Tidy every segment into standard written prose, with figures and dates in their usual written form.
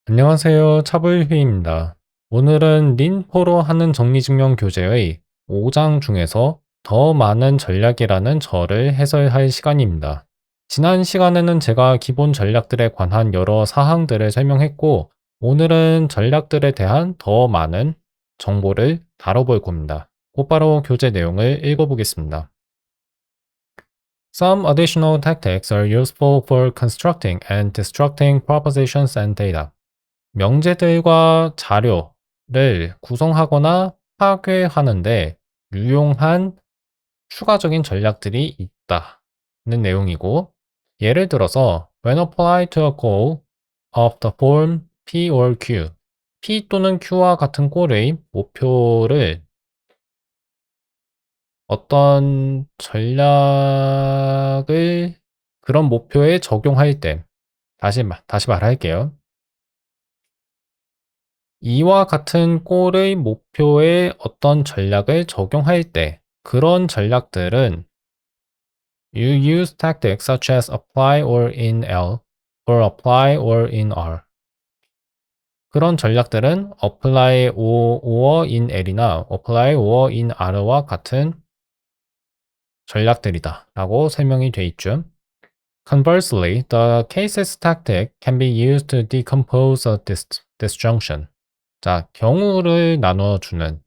안녕하세요. 차불휘입니다. 오늘은 린포로 하는 정리증명 교재의 5장 중에서 더 많은 전략이라는 저를 해설할 시간입니다. 지난 시간에는 제가 기본 전략들에 관한 여러 사항들을 설명했고, 오늘은 전략들에 대한 더 많은 정보를 다뤄볼 겁니다. 곧바로 교재 내용을 읽어보겠습니다. Some additional tactics are useful for constructing and destructing propositions and data. 명제들과 자료를 구성하거나 파괴하는데 유용한 추가적인 전략들이 있다는 내용이고, 예를 들어서 when applied to a goal of the form P or Q, P 또는 Q와 같은 꼴의 목표를 어떤 전략을 그런 목표에 적용할 때, 다시 말할게요. 이와 같은 꼴의 목표에 어떤 전략을 적용할 때 그런 전략들은 You use tactics such as apply or in L or apply or in R. 그런 전략들은 apply or in L이나 apply or in R와 같은 전략들이다 라고 설명이 돼 있죠. Conversely, the cases tactic can be used to decompose a disjunction. 자, 경우를 나눠주는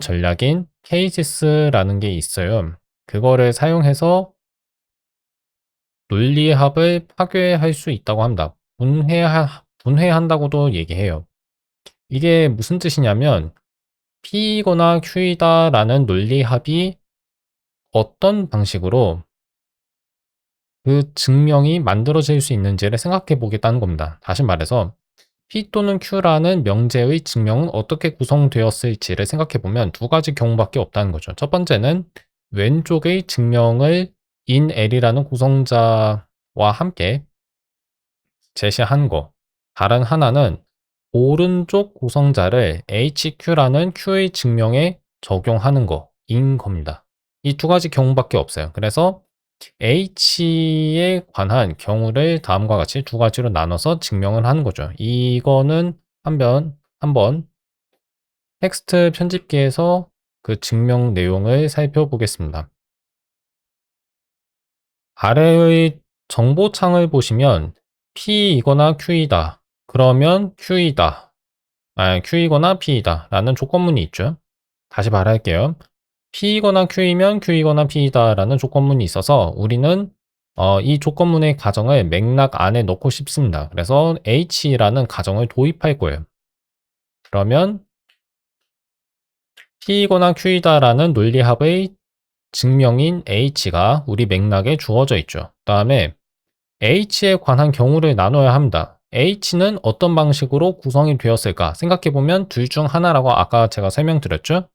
전략인 케이시스라는 게 있어요. 그거를 사용해서 논리합을 파괴할 수 있다고 합니다. 분해한다고도 얘기해요. 이게 무슨 뜻이냐면 P이거나 Q이다라는 논리합이 어떤 방식으로 그 증명이 만들어질 수 있는지를 생각해 보겠다는 겁니다. 다시 말해서 P 또는 Q라는 명제의 증명은 어떻게 구성되었을지를 생각해 보면 두 가지 경우밖에 없다는 거죠. 첫 번째는 왼쪽의 증명을 in L이라는 구성자와 함께 제시한 거. 다른 하나는 오른쪽 구성자를 HQ라는 Q의 증명에 적용하는 거인 겁니다. 이 두 가지 경우밖에 없어요. 그래서 H에 관한 경우를 다음과 같이 두 가지로 나눠서 증명을 하는 거죠. 이거는 한번 텍스트 편집기에서 그 증명 내용을 살펴보겠습니다. 아래의 정보창을 보시면 P이거나 Q이다. 그러면 Q이거나 P이다 라는 조건문이 있죠. 다시 말할게요. P이거나 Q이면 Q이거나 P이다 라는 조건문이 있어서 우리는 이 조건문의 가정을 맥락 안에 넣고 싶습니다. 그래서 H라는 가정을 도입할 거예요. 그러면 P이거나 Q이다 라는 논리합의 증명인 H가 우리 맥락에 주어져 있죠. 그 다음에 H에 관한 경우를 나눠야 합니다. H는 어떤 방식으로 구성이 되었을까 생각해보면 둘 중 하나라고 아까 제가 설명드렸죠.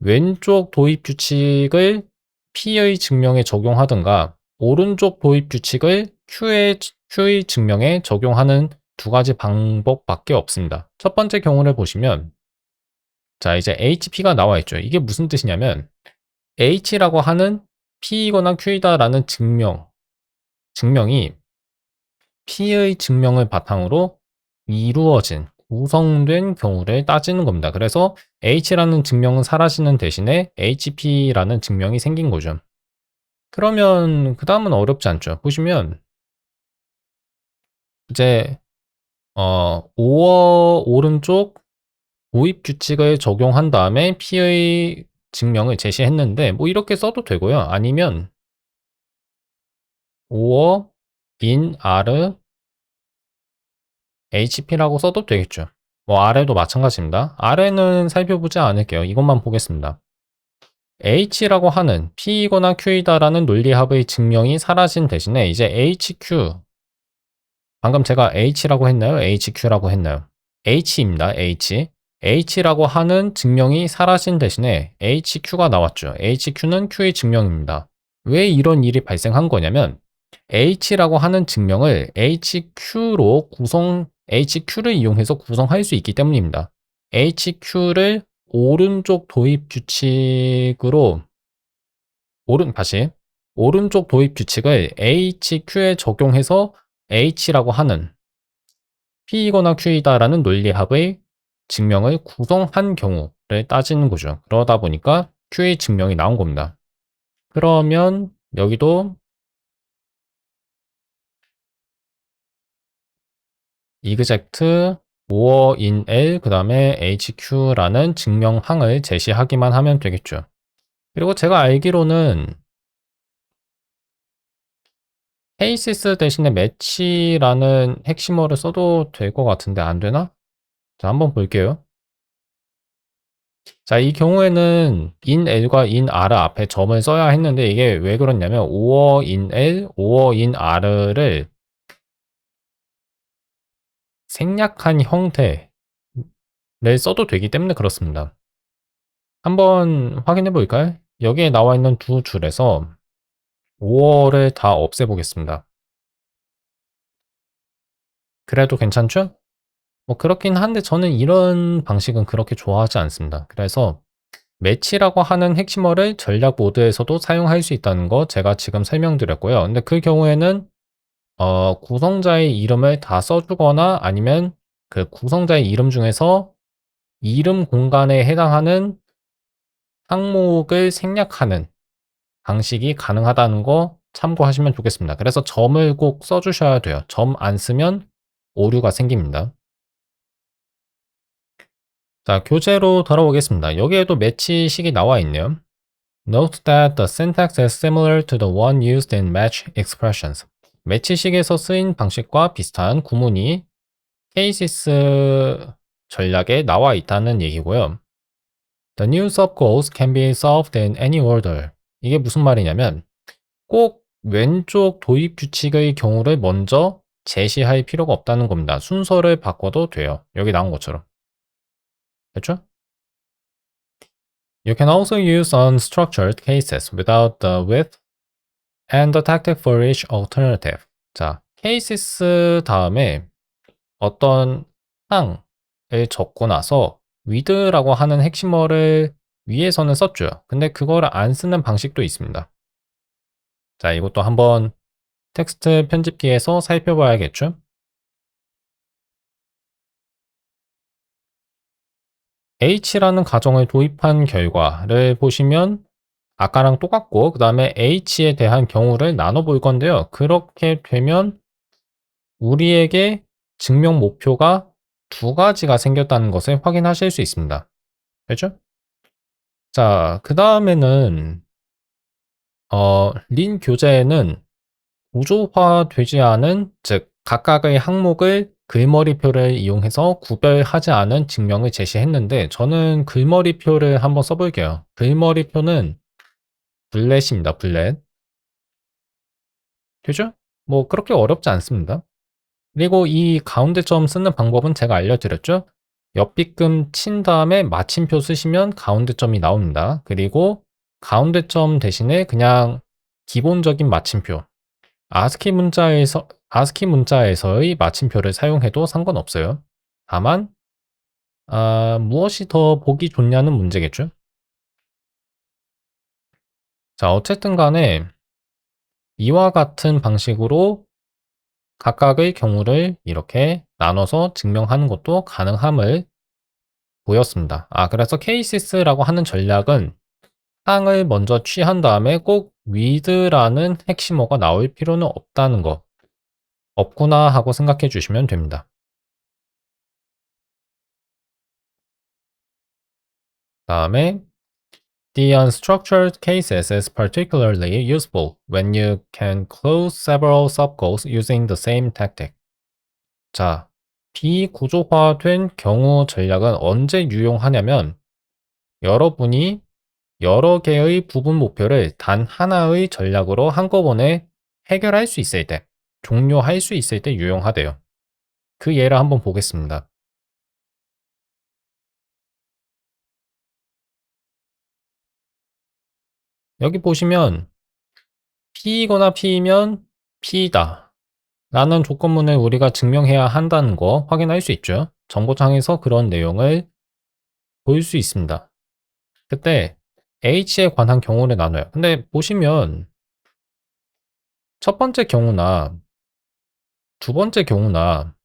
왼쪽 도입 규칙을 P의 증명에 적용하든가 오른쪽 도입 규칙을 Q의 증명에 적용하는 두 가지 방법밖에 없습니다. 첫 번째 경우를 보시면 자 이제 HP가 나와 있죠. 이게 무슨 뜻이냐면 H라고 하는 P이거나 Q이다 라는 증명이 P의 증명을 바탕으로 구성된 경우를 따지는 겁니다. 그래서 H라는 증명은 사라지는 대신에 HP라는 증명이 생긴 거죠. 그러면 그 다음은 어렵지 않죠. 보시면 이제 오른쪽 도입 규칙을 적용한 다음에 P의 증명을 제시했는데 뭐 이렇게 써도 되고요. 아니면 or in R HP라고 써도 되겠죠. 뭐 아래도 마찬가지입니다. 아래는 살펴보지 않을게요. 이것만 보겠습니다. H라고 하는 P이거나 Q이다라는 논리합의 증명이 사라진 대신에 이제 HQ 방금 제가 H라고 했나요? HQ라고 했나요? H입니다. H라고 하는 증명이 사라진 대신에 HQ가 나왔죠. HQ는 Q의 증명입니다. 왜 이런 일이 발생한 거냐면 H라고 하는 증명을 HQ를 이용해서 구성할 수 있기 때문입니다. HQ를 오른쪽 도입 규칙을 HQ에 적용해서 H라고 하는 P이거나 Q이다라는 논리합의 증명을 구성한 경우를 따지는 거죠. 그러다 보니까 Q의 증명이 나온 겁니다. 그러면 여기도 exact more in L 그 다음에 HQ라는 증명항을 제시하기만 하면 되겠죠. 그리고 제가 알기로는 cases 대신에 match라는 핵심어를 써도 될 것 같은데 안 되나? 자, 한번 볼게요. 자, 이 경우에는 in L과 in R 앞에 점을 써야 했는데 이게 왜 그렇냐면 or in L, or in R를 생략한 형태를 써도 되기 때문에 그렇습니다. 한번 확인해 볼까요? 여기에 나와 있는 두 줄에서 5월을 다 없애보겠습니다. 그래도 괜찮죠? 뭐 그렇긴 한데 저는 이런 방식은 그렇게 좋아하지 않습니다. 그래서 매치라고 하는 핵심어를 전략 모드에서도 사용할 수 있다는 거 제가 지금 설명드렸고요. 근데 그 경우에는 구성자의 이름을 다 써주거나 아니면 그 구성자의 이름 중에서 이름 공간에 해당하는 항목을 생략하는 방식이 가능하다는 거 참고하시면 좋겠습니다. 그래서 점을 꼭 써주셔야 돼요. 점 안 쓰면 오류가 생깁니다. 자, 교재로 돌아오겠습니다. 여기에도 매치식이 나와 있네요. Note that the syntax is similar to the one used in match expressions. 매치식에서 쓰인 방식과 비슷한 구문이 cases 전략에 나와 있다는 얘기고요. The new subgoals can be solved in any order. 이게 무슨 말이냐면 꼭 왼쪽 도입 규칙의 경우를 먼저 제시할 필요가 없다는 겁니다. 순서를 바꿔도 돼요. 여기 나온 것처럼. 됐죠? You can also use unstructured cases without the with and the tactic for each alternative. 자, cases 다음에 어떤 항을 적고 나서 with라고 하는 핵심어를 위에서는 썼죠. 근데 그거를 안 쓰는 방식도 있습니다. 자, 이것도 한번 텍스트 편집기에서 살펴봐야겠죠? H라는 가정을 도입한 결과를 보시면 아까랑 똑같고 그 다음에 H에 대한 경우를 나눠 볼 건데요. 그렇게 되면 우리에게 증명 목표가 두 가지가 생겼다는 것을 확인하실 수 있습니다. 됐죠? 자, 그 다음에는 린 교재에는 구조화되지 않은, 즉 각각의 항목을 글머리표를 이용해서 구별하지 않은 증명을 제시했는데 저는 글머리표를 한번 써볼게요. 글머리표는 블렛입니다. 블렛. 되죠? 뭐 그렇게 어렵지 않습니다. 그리고 이 가운데 점 쓰는 방법은 제가 알려드렸죠? 옆비금 친 다음에 마침표 쓰시면 가운데 점이 나옵니다. 그리고 가운데 점 대신에 그냥 기본적인 마침표, 아스키 문자에서의 마침표를 사용해도 상관없어요. 다만 무엇이 더 보기 좋냐는 문제겠죠. 자, 어쨌든 간에 이와 같은 방식으로 각각의 경우를 이렇게 나눠서 증명하는 것도 가능함을 보였습니다. 그래서 케이시스라고 하는 전략은 항을 먼저 취한 다음에 꼭 with라는 핵심어가 나올 필요는 없다는 거, 없구나 하고 생각해 주시면 됩니다. 다음에 The unstructured cases is particularly useful when you can close several subgoals using the same tactic. 자, 비구조화된 경우 전략은 언제 유용하냐면 여러분이 여러 개의 부분 목표를 단 하나의 전략으로 한꺼번에 해결할 수 있을 때, 종료할 수 있을 때 유용하대요. 그 예를 한번 보겠습니다. 여기 보시면 P이거나 P이면 P이다 라는 조건문을 우리가 증명해야 한다는 거 확인할 수 있죠. 정보창에서 그런 내용을 볼 수 있습니다. 그때 H에 관한 경우를 나눠요. 근데 보시면 첫 번째 경우나 두 번째 경우나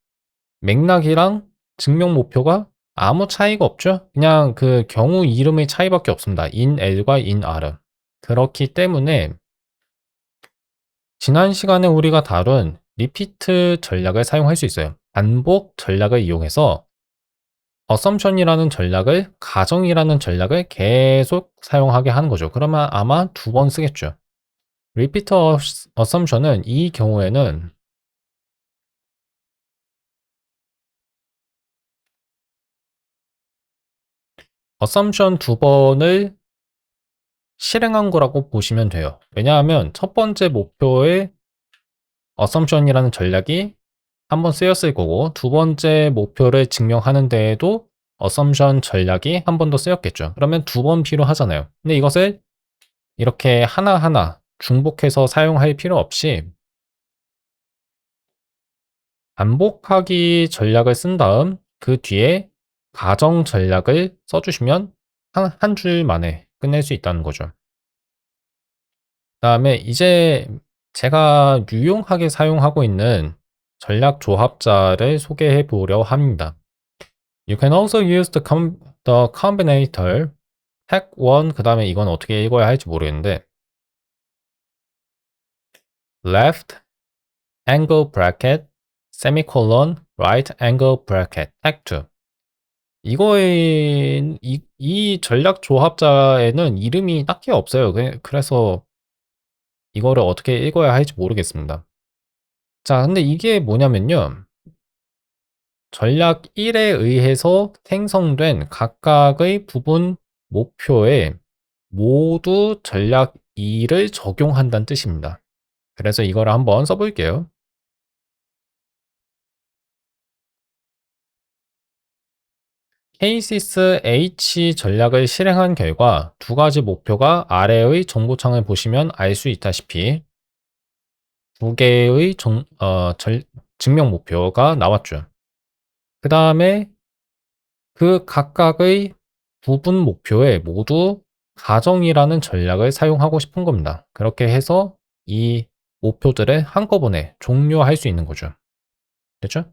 맥락이랑 증명 목표가 아무 차이가 없죠. 그냥 그 경우 이름의 차이밖에 없습니다. in L과 in R. 그렇기 때문에 지난 시간에 우리가 다룬 리피트 전략을 사용할 수 있어요. 반복 전략을 이용해서 assumption이라는 전략을, 가정이라는 전략을 계속 사용하게 하는 거죠. 그러면 아마 2번 쓰겠죠. repeat assumption은 이 경우에는 assumption 2번을 실행한 거라고 보시면 돼요. 왜냐하면 첫 번째 목표의 assumption이라는 전략이 한 번 쓰였을 거고, 두 번째 목표를 증명하는 데에도 assumption 전략이 한 번 더 쓰였겠죠. 그러면 2번 필요하잖아요. 근데 이것을 이렇게 하나하나 중복해서 사용할 필요 없이 반복하기 전략을 쓴 다음 그 뒤에 가정 전략을 써주시면 한 줄 만에 끝낼 수 있다는 거죠. 그다음에 이제 제가 유용하게 사용하고 있는 전략 조합자를 소개해 보려 합니다. You can also use the combinator hack 1. 그 다음에 이건 어떻게 읽어야 할지 모르겠는데 left angle bracket semicolon right angle bracket hack 2. 이거의 이 전략 조합자에는 이름이 딱히 없어요. 그래서 이거를 어떻게 읽어야 할지 모르겠습니다. 자, 근데 이게 뭐냐면요. 전략 1에 의해서 생성된 각각의 부분 목표에 모두 전략 2를 적용한다는 뜻입니다. 그래서 이거를 한번 써볼게요. 케이시스 H 전략을 실행한 결과 두 가지 목표가 아래의 정보창을 보시면 알 수 있다시피 두 개의 증명 목표가 나왔죠. 그 다음에 그 각각의 부분 목표에 모두 가정이라는 전략을 사용하고 싶은 겁니다. 그렇게 해서 이 목표들을 한꺼번에 종료할 수 있는 거죠. 됐죠?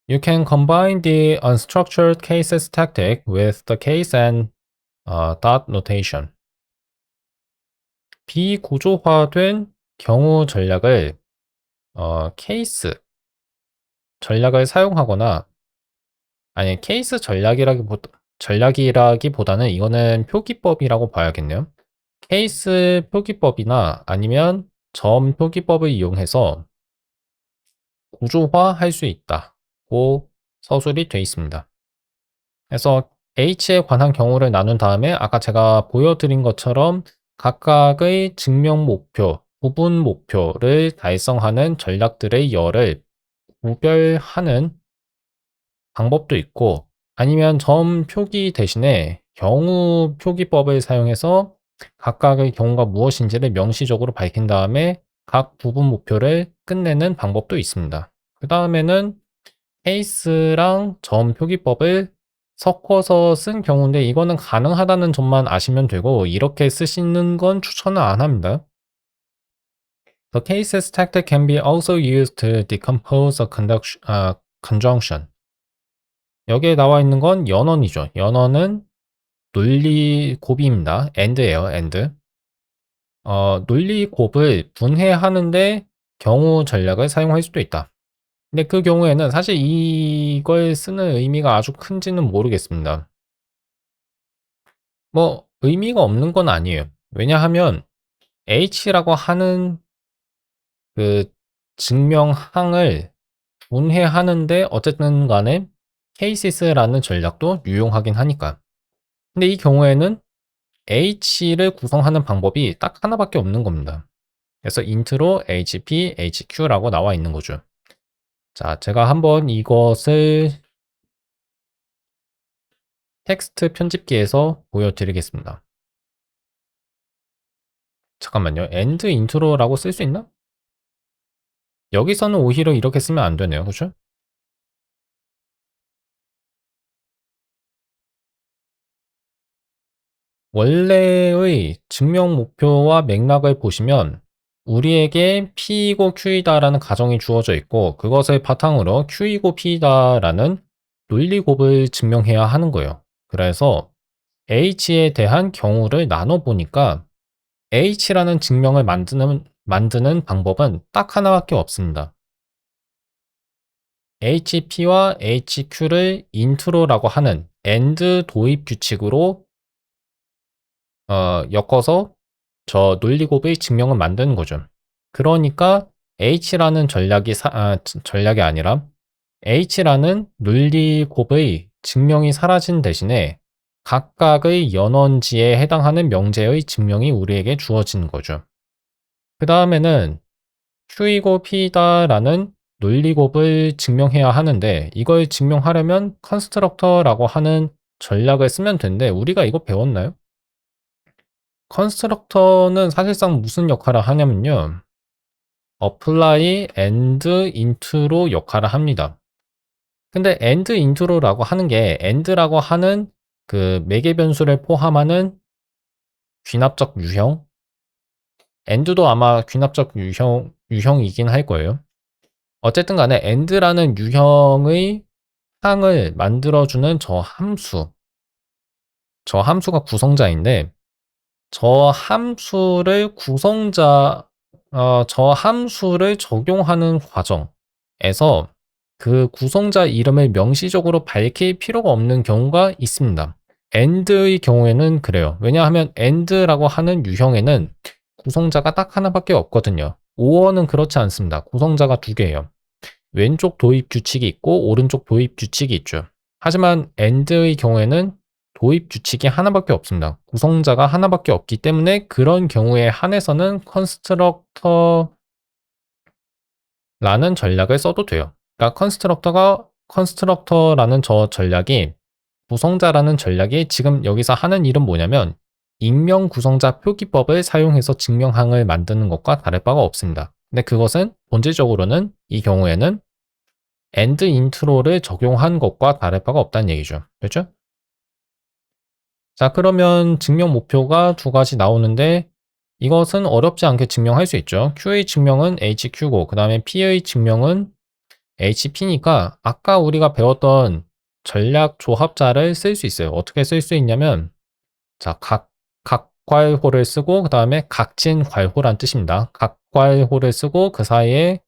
You can combine the unstructured cases tactic with the case and dot notation. 비구조화된 경우 전략을 케이스 전략을 사용하거나 아니 케이스 전략이라기보다는 이거는 표기법이라고 봐야겠네요. 케이스 표기법이나 아니면 점 표기법을 이용해서 구조화할 수 있다고 서술이 되어 있습니다. 그래서 H에 관한 경우를 나눈 다음에 아까 제가 보여드린 것처럼 각각의 증명 목표, 부분 목표를 달성하는 전략들의 열을 구별하는 방법도 있고 아니면 점 표기 대신에 경우 표기법을 사용해서 각각의 경우가 무엇인지를 명시적으로 밝힌 다음에 각 부분 목표를 끝내는 방법도 있습니다. 그 다음에는 케이스랑 점 표기법을 섞어서 쓴 경우인데 이거는 가능하다는 점만 아시면 되고 이렇게 쓰시는 건 추천을 안 합니다. The cases tactic can be also used to decompose a conjunction. 여기에 나와 있는 건 연언이죠. 연언은 논리 곱입니다. and예요. and. 논리 곱을 분해하는데 경우 전략을 사용할 수도 있다. 근데 그 경우에는 사실 이걸 쓰는 의미가 아주 큰지는 모르겠습니다. 뭐 의미가 없는 건 아니에요. 왜냐하면 H라고 하는 그 증명항을 분해하는데 어쨌든 간에 cases라는 전략도 유용하긴 하니까. 근데 이 경우에는 H를 구성하는 방법이 딱 하나밖에 없는 겁니다. 그래서 int로 HP, HQ라고 나와 있는 거죠. 자, 제가 한번 이것을 텍스트 편집기에서 보여드리겠습니다. 잠깐만요. end intro라고 쓸 수 있나? 여기서는 오히려 이렇게 쓰면 안 되네요. 그죠? 원래의 증명 목표와 맥락을 보시면 우리에게 P이고 Q이다라는 가정이 주어져 있고 그것을 바탕으로 Q이고 P이다라는 논리곱을 증명해야 하는 거예요. 그래서 H에 대한 경우를 나눠 보니까 H라는 증명을 만드는 방법은 딱 하나밖에 없습니다. HP와 HQ를 인트로라고 하는 AND 도입 규칙으로 엮어서 저 논리곱의 증명을 만드는 거죠. 그러니까 H라는 전략이 아니라 H라는 논리곱의 증명이 사라진 대신에 각각의 연원지에 해당하는 명제의 증명이 우리에게 주어진 거죠. 그 다음에는 Q이고 P다라는 논리곱을 증명해야 하는데 이걸 증명하려면 컨스트럭터라고 하는 전략을 쓰면 되는데 우리가 이거 배웠나요? 컨스트럭터는 사실상 무슨 역할을 하냐면요. apply and into로 역할을 합니다. 근데 and into라고 하는 게 and라고 하는 그 매개 변수를 포함하는 귀납적 유형 and도 아마 귀납적 유형이긴 할 거예요. 어쨌든 간에 and라는 유형의 상을 만들어주는 저 함수가 구성자인데 저 함수를 적용하는 과정에서 그 구성자 이름을 명시적으로 밝힐 필요가 없는 경우가 있습니다. AND의 경우에는 그래요. 왜냐하면 AND라고 하는 유형에는 구성자가 딱 하나밖에 없거든요. OOR는 그렇지 않습니다. 구성자가 두 개예요. 왼쪽 도입 규칙이 있고 오른쪽 도입 규칙이 있죠. 하지만 AND의 경우에는 도입 규칙이 하나밖에 없습니다. 구성자가 하나밖에 없기 때문에 그런 경우에 한해서는 컨스트럭터라는 전략을 써도 돼요. 그러니까 컨스트럭터라는 저 전략이 구성자라는 전략이 지금 여기서 하는 일은 뭐냐면 익명 구성자 표기법을 사용해서 증명항을 만드는 것과 다를 바가 없습니다. 근데 그것은 본질적으로는 이 경우에는 AND 인트로를 적용한 것과 다를 바가 없다는 얘기죠. 그렇죠? 자, 그러면 증명 목표가 두 가지 나오는데 이것은 어렵지 않게 증명할 수 있죠. Q의 증명은 HQ고 그 다음에 P의 증명은 HP니까 아까 우리가 배웠던 전략 조합자를 쓸 수 있어요. 어떻게 쓸 수 있냐면 자, 각괄호를 쓰고 그 다음에 각진괄호란 뜻입니다. 각괄호를 쓰고 그 사이에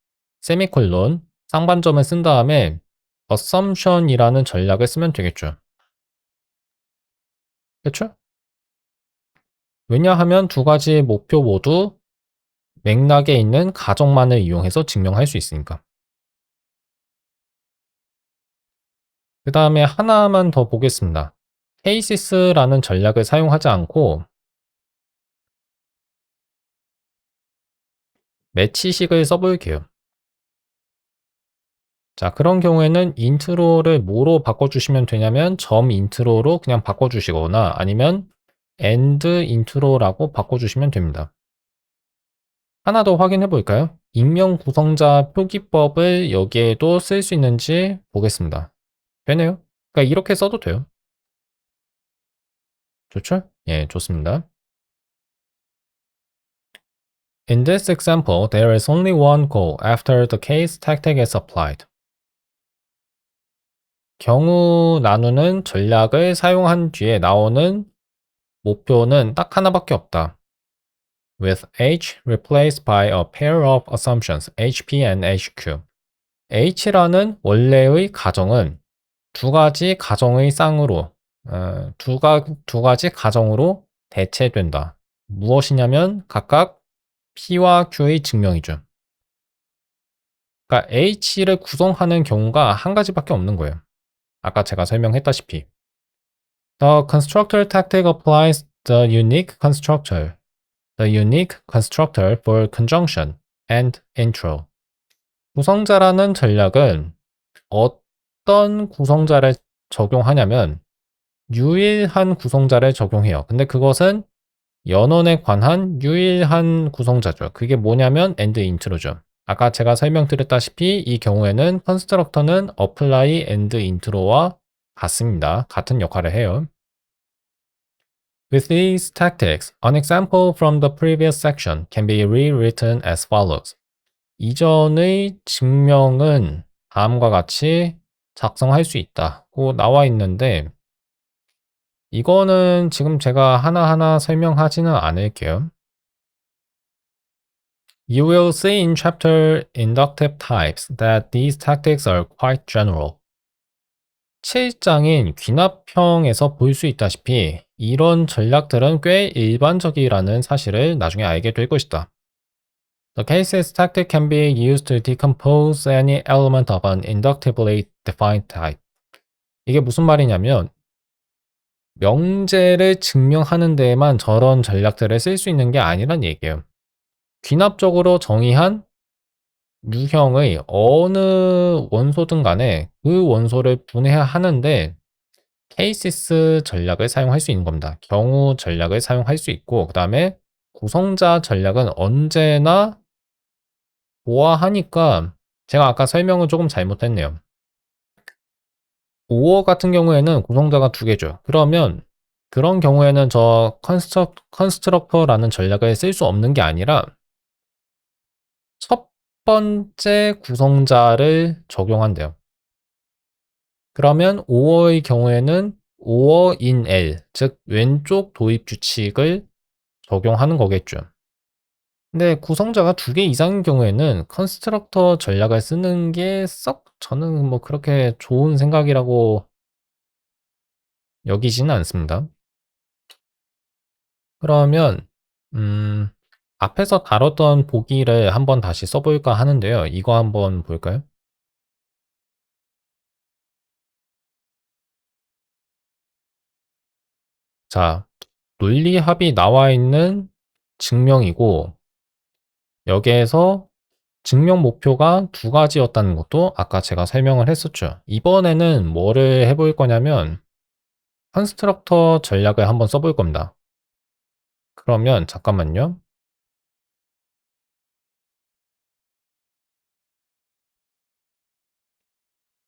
세미콜론 쌍반점을 쓴 다음에 assumption이라는 전략을 쓰면 되겠죠. 그렇죠? 왜냐하면 두 가지 목표 모두 맥락에 있는 가정만을 이용해서 증명할 수 있으니까. 그 다음에 하나만 더 보겠습니다. cases라는 전략을 사용하지 않고 매치식을 써볼게요. 자, 그런 경우에는 인트로를 뭐로 바꿔주시면 되냐면 점 인트로로 그냥 바꿔주시거나 아니면 end 인트로라고 바꿔주시면 됩니다. 하나 더 확인해 볼까요? 익명 구성자 표기법을 여기에도 쓸 수 있는지 보겠습니다. 되네요. 그러니까 이렇게 써도 돼요. 좋죠? 예, 좋습니다. In this example, there is only one goal after the case tactic is applied. 경우 나누는 전략을 사용한 뒤에 나오는 목표는 딱 하나밖에 없다. With H replaced by a pair of assumptions, HP and HQ. H라는 원래의 가정은 두 가지 가정의 쌍으로, 두 가지 가정으로 대체된다. 무엇이냐면 각각 P와 Q의 증명이죠. 그러니까 H를 구성하는 경우가 한 가지밖에 없는 거예요. 아까 제가 설명했다시피. The constructor tactic applies the unique constructor for conjunction and intro. 구성자라는 전략은 어떤 구성자를 적용하냐면 유일한 구성자를 적용해요. 근데 그것은 연원에 관한 유일한 구성자죠. 그게 뭐냐면 and intro죠. 아까 제가 설명드렸다시피 이 경우에는 컨스트럭터는 apply and intro와 같습니다. 같은 역할을 해요. With these tactics, an example from the previous section can be rewritten as follows. 이전의 증명은 다음과 같이 작성할 수 있다고 나와 있는데 이거는 지금 제가 하나하나 설명하지는 않을게요. You will see in chapter inductive types that these tactics are quite general. 7장인 귀납형에서 볼 수 있다시피 이런 전략들은 꽤 일반적이라는 사실을 나중에 알게 될 것이다. The cases tactic can be used to decompose any element of an inductively defined type. 이게 무슨 말이냐면 명제를 증명하는 데에만 저런 전략들을 쓸 수 있는 게 아니란 얘기예요. 귀납적으로 정의한 유형의 어느 원소든 간에 그 원소를 분해하는데 케이시스 전략을 사용할 수 있는 겁니다. 경우 전략을 사용할 수 있고 그 다음에 구성자 전략은 언제나 보아하니까 제가 아까 설명을 조금 잘못했네요. 5어 같은 경우에는 구성자가 두 개죠. 그러면 그런 경우에는 저 컨스트럭터라는 전략을 쓸 수 없는 게 아니라 첫 번째 구성자를 적용한대요. 그러면 5어의 경우에는 5어 in L, 즉 왼쪽 도입 규칙을 적용하는 거겠죠. 근데 구성자가 두 개 이상인 경우에는 컨스트럭터 전략을 쓰는 게 썩 저는 뭐 그렇게 좋은 생각이라고 여기지는 않습니다. 그러면 앞에서 다뤘던 보기를 한번 다시 써볼까 하는데요. 이거 한번 볼까요? 자, 논리합이 나와 있는 증명이고 여기에서 증명 목표가 두 가지였다는 것도 아까 제가 설명을 했었죠. 이번에는 뭐를 해볼 거냐면 컨스트럭터 전략을 한번 써볼 겁니다. 그러면 잠깐만요.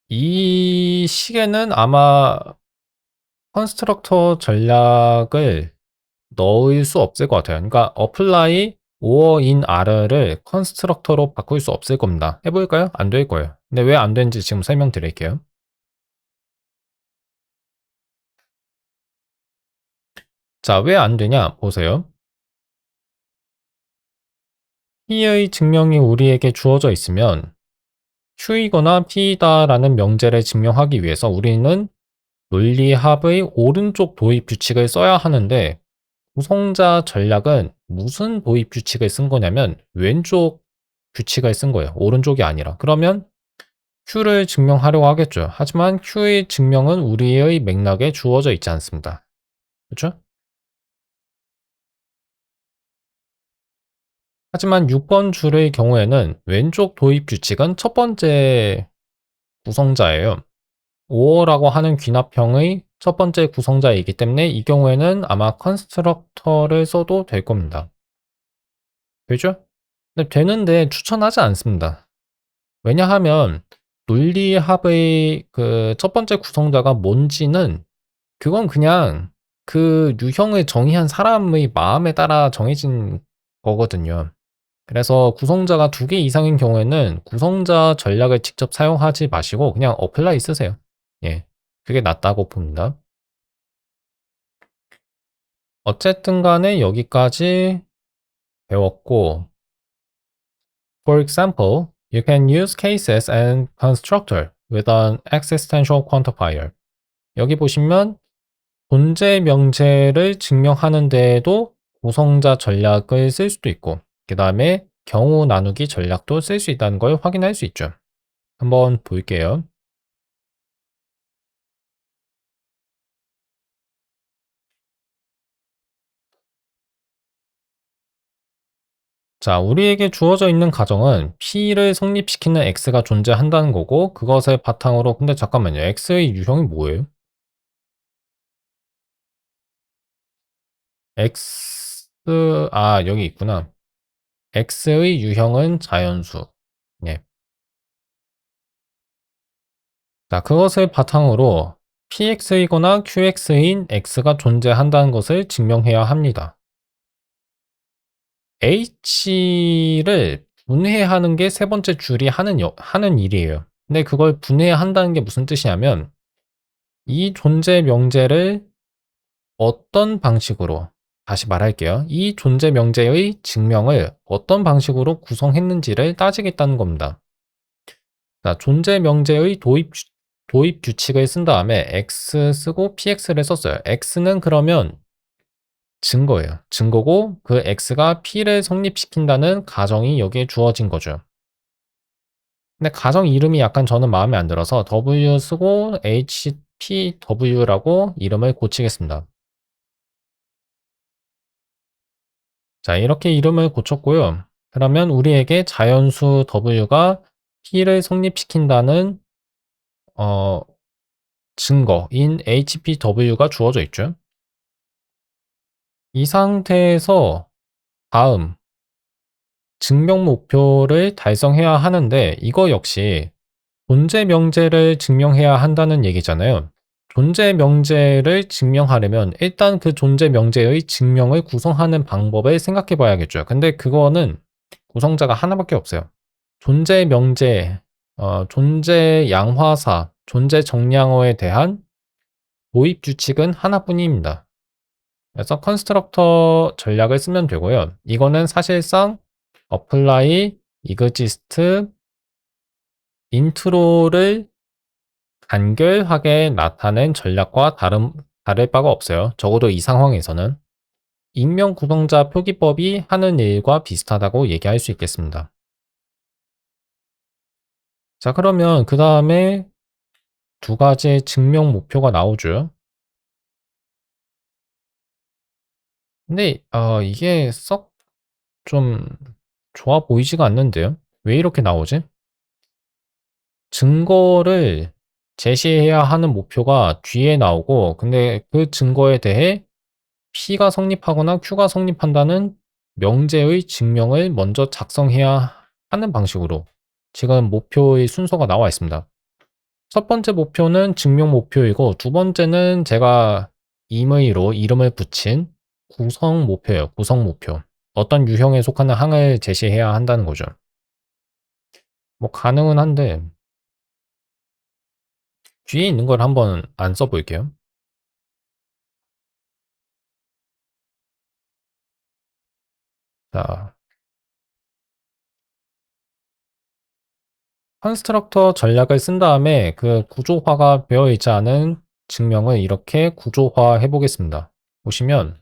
이 시계는 아마 컨스트럭터 전략을 넣을 수 없을 것 같아요. 그러니까 apply or in r를 컨스트럭터로 바꿀 수 없을 겁니다. 해볼까요? 안 될 거예요. 근데 왜 안 되는지 지금 설명드릴게요. 자, 왜 안 되냐? 보세요. P의 증명이 우리에게 주어져 있으면 Q이거나 P이다라는 명제를 증명하기 위해서 우리는 논리합의 오른쪽 도입 규칙을 써야 하는데 구성자 전략은 무슨 도입 규칙을 쓴 거냐면 왼쪽 규칙을 쓴 거예요. 오른쪽이 아니라. 그러면 Q를 증명하려고 하겠죠. 하지만 Q의 증명은 우리의 맥락에 주어져 있지 않습니다. 그렇죠? 하지만 6번 줄의 경우에는 왼쪽 도입 규칙은 첫 번째 구성자예요. 5어라고 하는 귀납형의 첫 번째 구성자이기 때문에 이 경우에는 아마 컨스트럭터를 써도 될 겁니다. 되죠? 근데 되는데 추천하지 않습니다. 왜냐하면 논리합의 그 첫 번째 구성자가 뭔지는 그건 그냥 그 유형을 정의한 사람의 마음에 따라 정해진 거거든요. 그래서 구성자가 두 개 이상인 경우에는 구성자 전략을 직접 사용하지 마시고 그냥 어플라이 쓰세요. 예. 그게 낫다고 봅니다. 어쨌든 간에 여기까지 배웠고, for example, you can use cases and constructor with an existential quantifier. 여기 보시면 존재 명제를 증명하는 데에도 구성자 전략을 쓸 수도 있고 그 다음에 경우 나누기 전략도 쓸 수 있다는 걸 확인할 수 있죠. 한번 볼게요. 자, 우리에게 주어져 있는 가정은 P를 성립시키는 X가 존재한다는 거고 그것을 바탕으로 근데 잠깐만요. X의 유형이 뭐예요? X 여기 있구나. X의 유형은 자연수. 네. 자, 그것을 바탕으로 px이거나 qx인 x가 존재한다는 것을 증명해야 합니다. h를 분해하는 게 세 번째 줄이 하는 일이에요. 근데 그걸 분해한다는 게 무슨 뜻이냐면 이 존재 명제를 어떤 방식으로, 다시 말할게요. 이 존재 명제의 증명을 어떤 방식으로 구성했는지를 따지겠다는 겁니다. 자, 존재 명제의 도입 규칙을 쓴 다음에 x 쓰고 px를 썼어요. x는 그러면 증거예요. 증거고 그 x가 p를 성립시킨다는 가정이 여기에 주어진 거죠. 근데 가정 이름이 약간 저는 마음에 안 들어서 w 쓰고 hpw라고 이름을 고치겠습니다. 자, 이렇게 이름을 고쳤고요. 그러면 우리에게 자연수 w가 p를 성립시킨다는 증거인 hpw가 주어져 있죠. 이 상태에서 다음 증명 목표를 달성해야 하는데 이거 역시 존재 명제를 증명해야 한다는 얘기잖아요. 존재 명제를 증명하려면 일단 그 존재 명제의 증명을 구성하는 방법을 생각해 봐야겠죠. 근데 그거는 구성자가 하나밖에 없어요. 존재 명제, 존재 양화사, 존재 정량어에 대한 도입 규칙은 하나뿐입니다. 그래서 컨스트럭터 전략을 쓰면 되고요. 이거는 사실상 apply, exist, intro를 간결하게 나타낸 전략과 다를 바가 없어요. 적어도 이 상황에서는. 익명 구성자 표기법이 하는 일과 비슷하다고 얘기할 수 있겠습니다. 자, 그러면 그 다음에 두 가지 증명 목표가 나오죠. 근데 이게 썩 좀 좋아 보이지가 않는데요. 왜 이렇게 나오지? 증거를 제시해야 하는 목표가 뒤에 나오고 근데 그 증거에 대해 P가 성립하거나 Q가 성립한다는 명제의 증명을 먼저 작성해야 하는 방식으로 지금 목표의 순서가 나와 있습니다. 첫 번째 목표는 증명 목표이고 두 번째는 제가 임의로 이름을 붙인 구성 목표예요. 구성 목표. 어떤 유형에 속하는 항을 제시해야 한다는 거죠. 뭐 가능은 한데 뒤에 있는 걸 한번 안 써볼게요. 자, 컨스트럭터 전략을 쓴 다음에 그 구조화가 되어 있지 않은 증명을 이렇게 구조화 해 보겠습니다. 보시면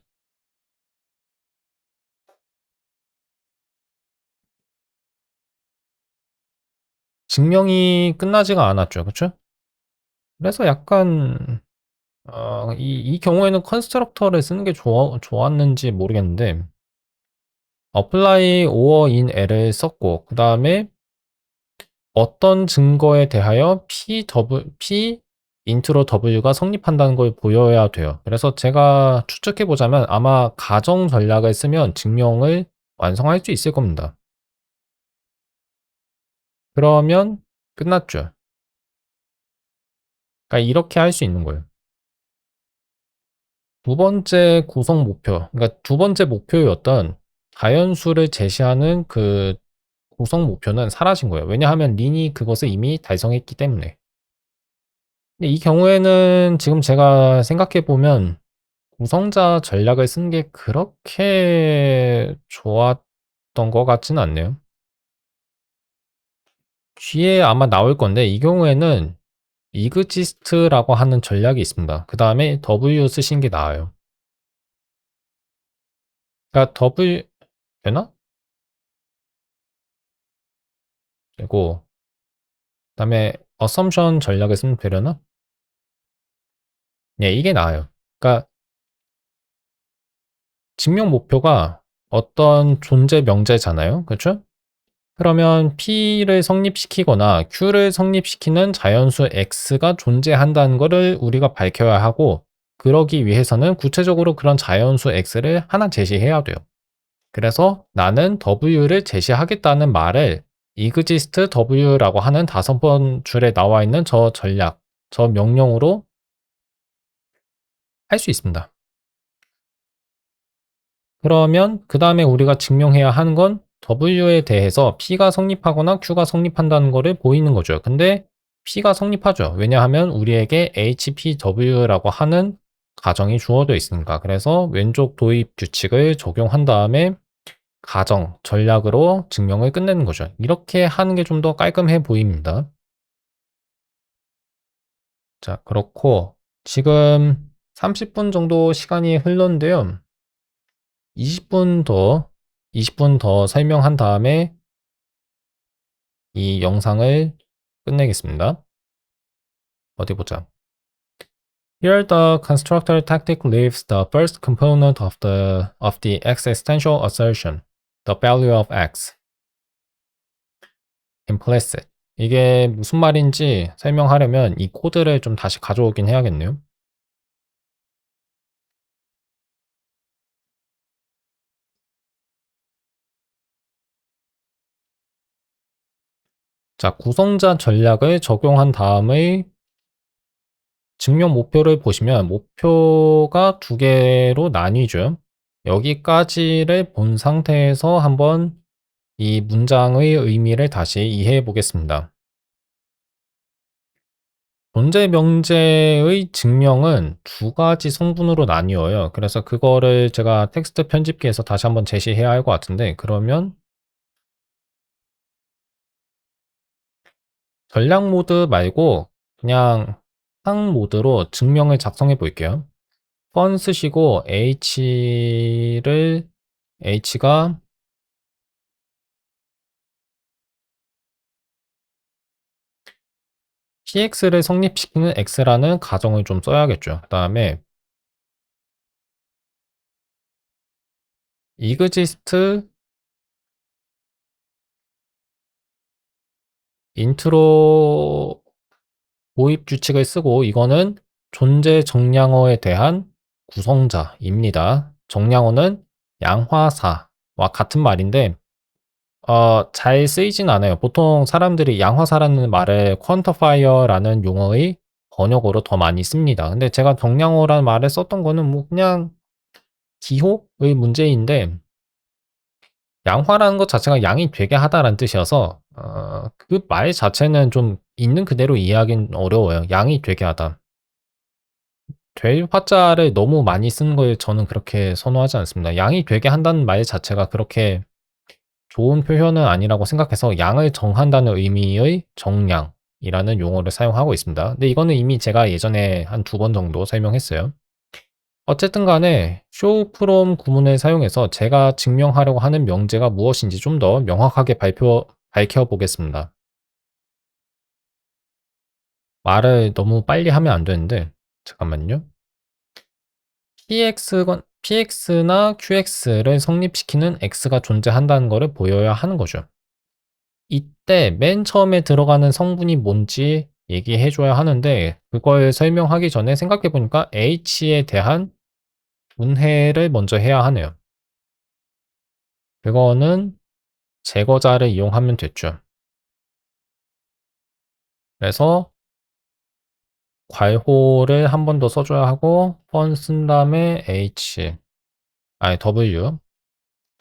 증명이 끝나지가 않았죠. 그쵸? 그래서 약간 이 경우에는 컨스트럭터를 쓰는 게 좋았는지 모르겠는데 apply or in L을 썼고 그 다음에 어떤 증거에 대하여 P int로 W가 성립한다는 걸 보여야 돼요. 그래서 제가 추측해 보자면 아마 가정 전략을 쓰면 증명을 완성할 수 있을 겁니다. 그러면 끝났죠. 그러니까 이렇게 할 수 있는 거예요. 두 번째 구성 목표, 그러니까 두 번째 목표였던 자연수를 제시하는 그 구성 목표는 사라진 거예요. 왜냐하면 린이 그것을 이미 달성했기 때문에. 근데 이 경우에는 지금 제가 생각해 보면 구성자 전략을 쓴 게 그렇게 좋았던 것 같지는 않네요. 뒤에 아마 나올 건데 이 경우에는 exist라고 하는 전략이 있습니다. 그 다음에 w 쓰신 게 나아요. 그러니까 되나? 그리고 그다음에 assumption 전략을 쓰면 되려나? 네, 이게 나아요. 그러니까 증명 목표가 어떤 존재 명제잖아요. 그렇죠? 그러면 P를 성립시키거나 Q를 성립시키는 자연수 X가 존재한다는 것을 우리가 밝혀야 하고 그러기 위해서는 구체적으로 그런 자연수 X를 하나 제시해야 돼요. 그래서 나는 W를 제시하겠다는 말을 exist W라고 하는 5번 줄에 나와 있는 저 전략, 저 명령으로 할 수 있습니다. 그러면 그 다음에 우리가 증명해야 하는 건 W에 대해서 P가 성립하거나 Q가 성립한다는 거를 보이는 거죠. 근데 P가 성립하죠. 왜냐하면 우리에게 HPW라고 하는 가정이 주어져 있으니까. 그래서 왼쪽 도입 규칙을 적용한 다음에 가정, 전략으로 증명을 끝내는 거죠. 이렇게 하는 게 좀 더 깔끔해 보입니다. 자, 그렇고 지금 30분 정도 시간이 흘렀는데요. 20분 더 설명한 다음에 이 영상을 끝내겠습니다. 어디 보자. Here the constructor tactic leaves the first component of the existential assertion, the value of x, implicit. 이게 무슨 말인지 설명하려면 이 코드를 좀 다시 가져오긴 해야겠네요. 자, 구성자 전략을 적용한 다음의 증명 목표를 보시면 목표가 두 개로 나뉘죠. 여기까지를 본 상태에서 한번 이 문장의 의미를 다시 이해해 보겠습니다. 존재 명제의 증명은 두 가지 성분으로 나뉘어요. 그래서 그거를 제가 텍스트 편집기에서 다시 한번 제시해야 할 것 같은데, 그러면 전략 모드 말고 그냥 항 모드로 증명을 작성해 볼게요. 펀 쓰시고 h가 px를 성립시키는 x라는 가정을 좀 써야겠죠. 그 다음에 exist 인트로 도입 규칙을 쓰고, 이거는 존재 정량어에 대한 구성자입니다. 정량어는 양화사와 같은 말인데 잘 쓰이진 않아요. 보통 사람들이 양화사라는 말을 quantifier라는 용어의 번역어로 더 많이 씁니다. 근데 제가 정량어라는 말을 썼던 거는 뭐 그냥 기호의 문제인데, 양화라는 것 자체가 양이 되게 하다라는 뜻이어서 그 말 자체는 좀 있는 그대로 이해하긴 어려워요. 양이 되게 하다. 될 화자를 너무 많이 쓰는 걸 저는 그렇게 선호하지 않습니다. 양이 되게 한다는 말 자체가 그렇게 좋은 표현은 아니라고 생각해서 양을 정한다는 의미의 정량이라는 용어를 사용하고 있습니다. 근데 이거는 이미 제가 예전에 한 2번 정도 설명했어요. 어쨌든 간에 show from 구문을 사용해서 제가 증명하려고 하는 명제가 무엇인지 좀 더 명확하게 밝혀보겠습니다. 말을 너무 빨리 하면 안 되는데, 잠깐만요. px나 qx를 성립시키는 x가 존재한다는 것을 보여야 하는 거죠. 이때 맨 처음에 들어가는 성분이 뭔지 얘기해 줘야 하는데, 그걸 설명하기 전에 생각해 보니까 h에 대한 분해를 먼저 해야 하네요. 그거는 제거자를 이용하면 됐죠. 그래서 괄호를 한 번 더 써줘야 하고, 펀 쓴 다음에 w.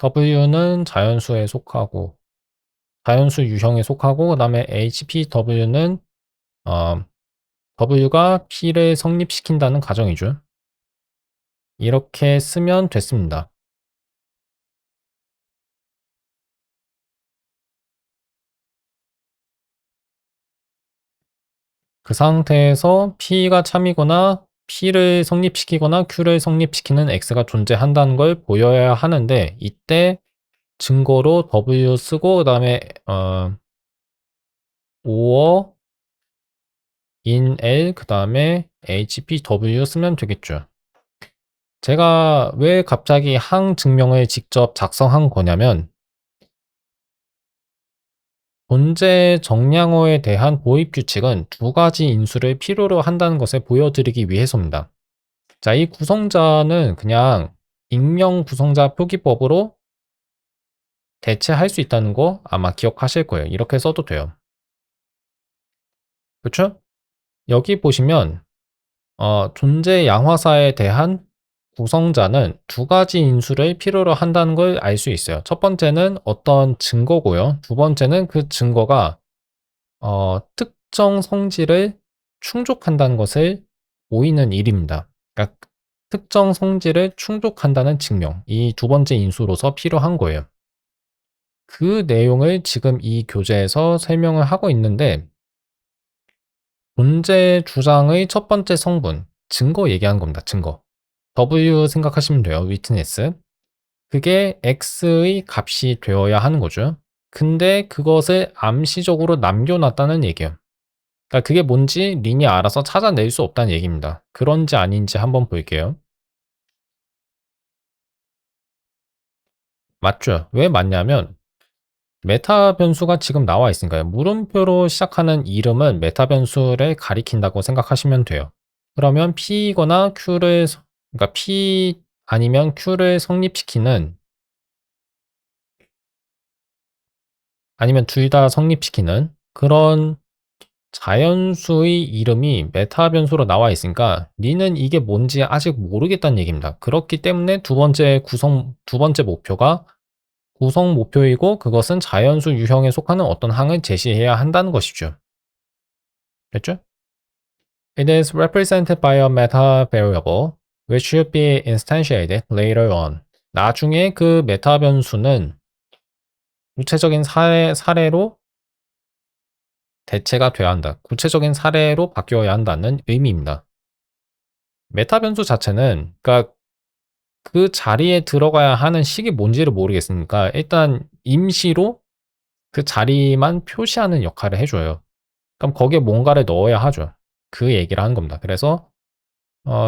w는 자연수에 속하고, 자연수 유형에 속하고, 그 다음에 hpw는 w가 p를 성립시킨다는 가정이죠. 이렇게 쓰면 됐습니다. 그 상태에서 P가 참이거나 P를 성립시키거나 Q를 성립시키는 X가 존재한다는 걸 보여야 하는데, 이때 증거로 W 쓰고 그 다음에 or in L 그 다음에 HPW 쓰면 되겠죠. 제가 왜 갑자기 항 증명을 직접 작성한 거냐면, 존재 정량어에 대한 도입 규칙은 두 가지 인수를 필요로 한다는 것을 보여드리기 위해서입니다. 자, 이 구성자는 그냥 익명 구성자 표기법으로 대체할 수 있다는 거 아마 기억하실 거예요. 이렇게 써도 돼요. 그렇죠? 여기 보시면 존재 양화사에 대한 구성자는 두 가지 인수를 필요로 한다는 걸 알 수 있어요. 첫 번째는 어떤 증거고요. 두 번째는 그 증거가 특정 성질을 충족한다는 것을 보이는 일입니다. 그러니까 특정 성질을 충족한다는 증명, 이 두 번째 인수로서 필요한 거예요. 그 내용을 지금 이 교재에서 설명을 하고 있는데, 존재 주장의 첫 번째 성분, 증거 얘기하는 겁니다. 증거. W 생각하시면 돼요. witness. 그게 X의 값이 되어야 하는 거죠. 근데 그것을 암시적으로 남겨놨다는 얘기예요. 그러니까 그게 뭔지 린이 알아서 찾아낼 수 없다는 얘기입니다. 그런지 아닌지 한번 볼게요. 맞죠? 왜 맞냐면 메타 변수가 지금 나와 있으니까요. 물음표로 시작하는 이름은 메타 변수를 가리킨다고 생각하시면 돼요. 그러면 P거나 Q를 그러니까 P 아니면 Q를 성립시키는, 아니면 둘 다 성립시키는 그런 자연수의 이름이 메타 변수로 나와 있으니까 니는 이게 뭔지 아직 모르겠다는 얘기입니다. 그렇기 때문에 두 번째 목표가 구성 목표이고, 그것은 자연수 유형에 속하는 어떤 항을 제시해야 한다는 것이죠. 됐죠? It is represented by a meta variable which should be instantiated later on. 나중에 그 메타 변수는 구체적인 사례로 대체가 돼야 한다. 구체적인 사례로 바뀌어야 한다는 의미입니다. 메타 변수 자체는, 그러니까 그 자리에 들어가야 하는 식이 뭔지를 모르겠으니까 일단 임시로 그 자리만 표시하는 역할을 해줘요. 그럼 거기에 뭔가를 넣어야 하죠. 그 얘기를 하는 겁니다. 그래서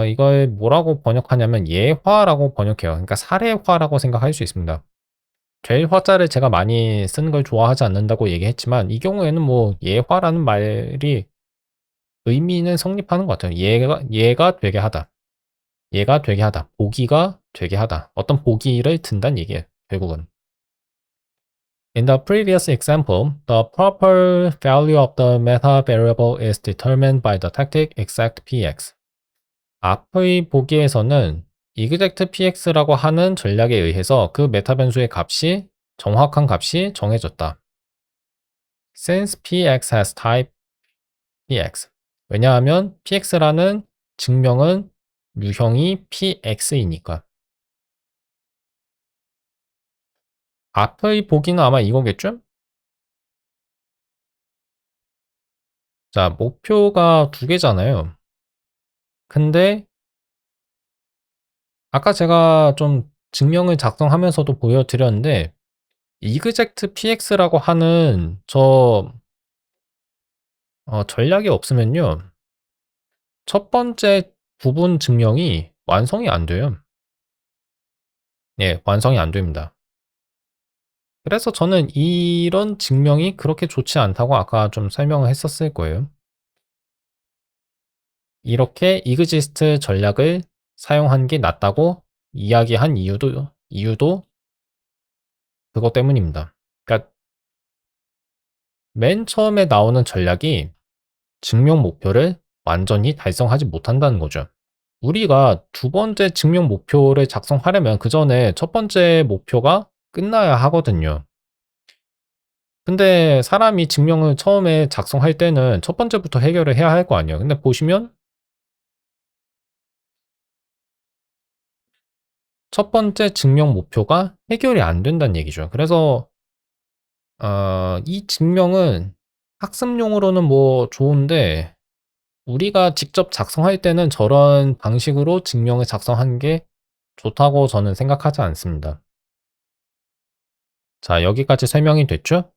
이걸 뭐라고 번역하냐면 예화라고 번역해요. 그러니까 사례화라고 생각할 수 있습니다. 될 화자를 제가 많이 쓰는 걸 좋아하지 않는다고 얘기했지만, 이 경우에는 뭐 예화라는 말이 의미는 성립하는 것 같아요. 얘가 되게 하다. 얘가 되게 하다. 보기가 되게 하다. 어떤 보기를 든다는 얘기예요. 결국은. In the previous example, the proper value of the meta variable is determined by the tactic exact px. 앞의 보기에서는 exact px라고 하는 전략에 의해서 그 메타 변수의 값이, 정확한 값이 정해졌다. Since px has type px. 왜냐하면 px라는 증명은 유형이 px이니까. 앞의 보기는 아마 이거겠죠? 자, 목표가 두 개잖아요. 근데 아까 제가 좀 증명을 작성하면서도 보여드렸는데, exact px라고 하는 전략이 없으면요, 첫 번째 부분 증명이 완성이 안 돼요. 예, 완성이 안 됩니다. 그래서 저는 이런 증명이 그렇게 좋지 않다고 아까 좀 설명을 했었을 거예요. 이렇게 exist 전략을 사용한 게 낫다고 이야기한 이유도 그것 때문입니다. 그러니까 맨 처음에 나오는 전략이 증명 목표를 완전히 달성하지 못한다는 거죠. 우리가 두 번째 증명 목표를 작성하려면 그 전에 첫 번째 목표가 끝나야 하거든요. 근데 사람이 증명을 처음에 작성할 때는 첫 번째부터 해결을 해야 할 거 아니에요. 근데 보시면 첫 번째 증명 목표가 해결이 안 된다는 얘기죠. 그래서 이 증명은 학습용으로는 뭐 좋은데, 우리가 직접 작성할 때는 저런 방식으로 증명을 작성하는 게 좋다고 저는 생각하지 않습니다. 자, 여기까지 설명이 됐죠?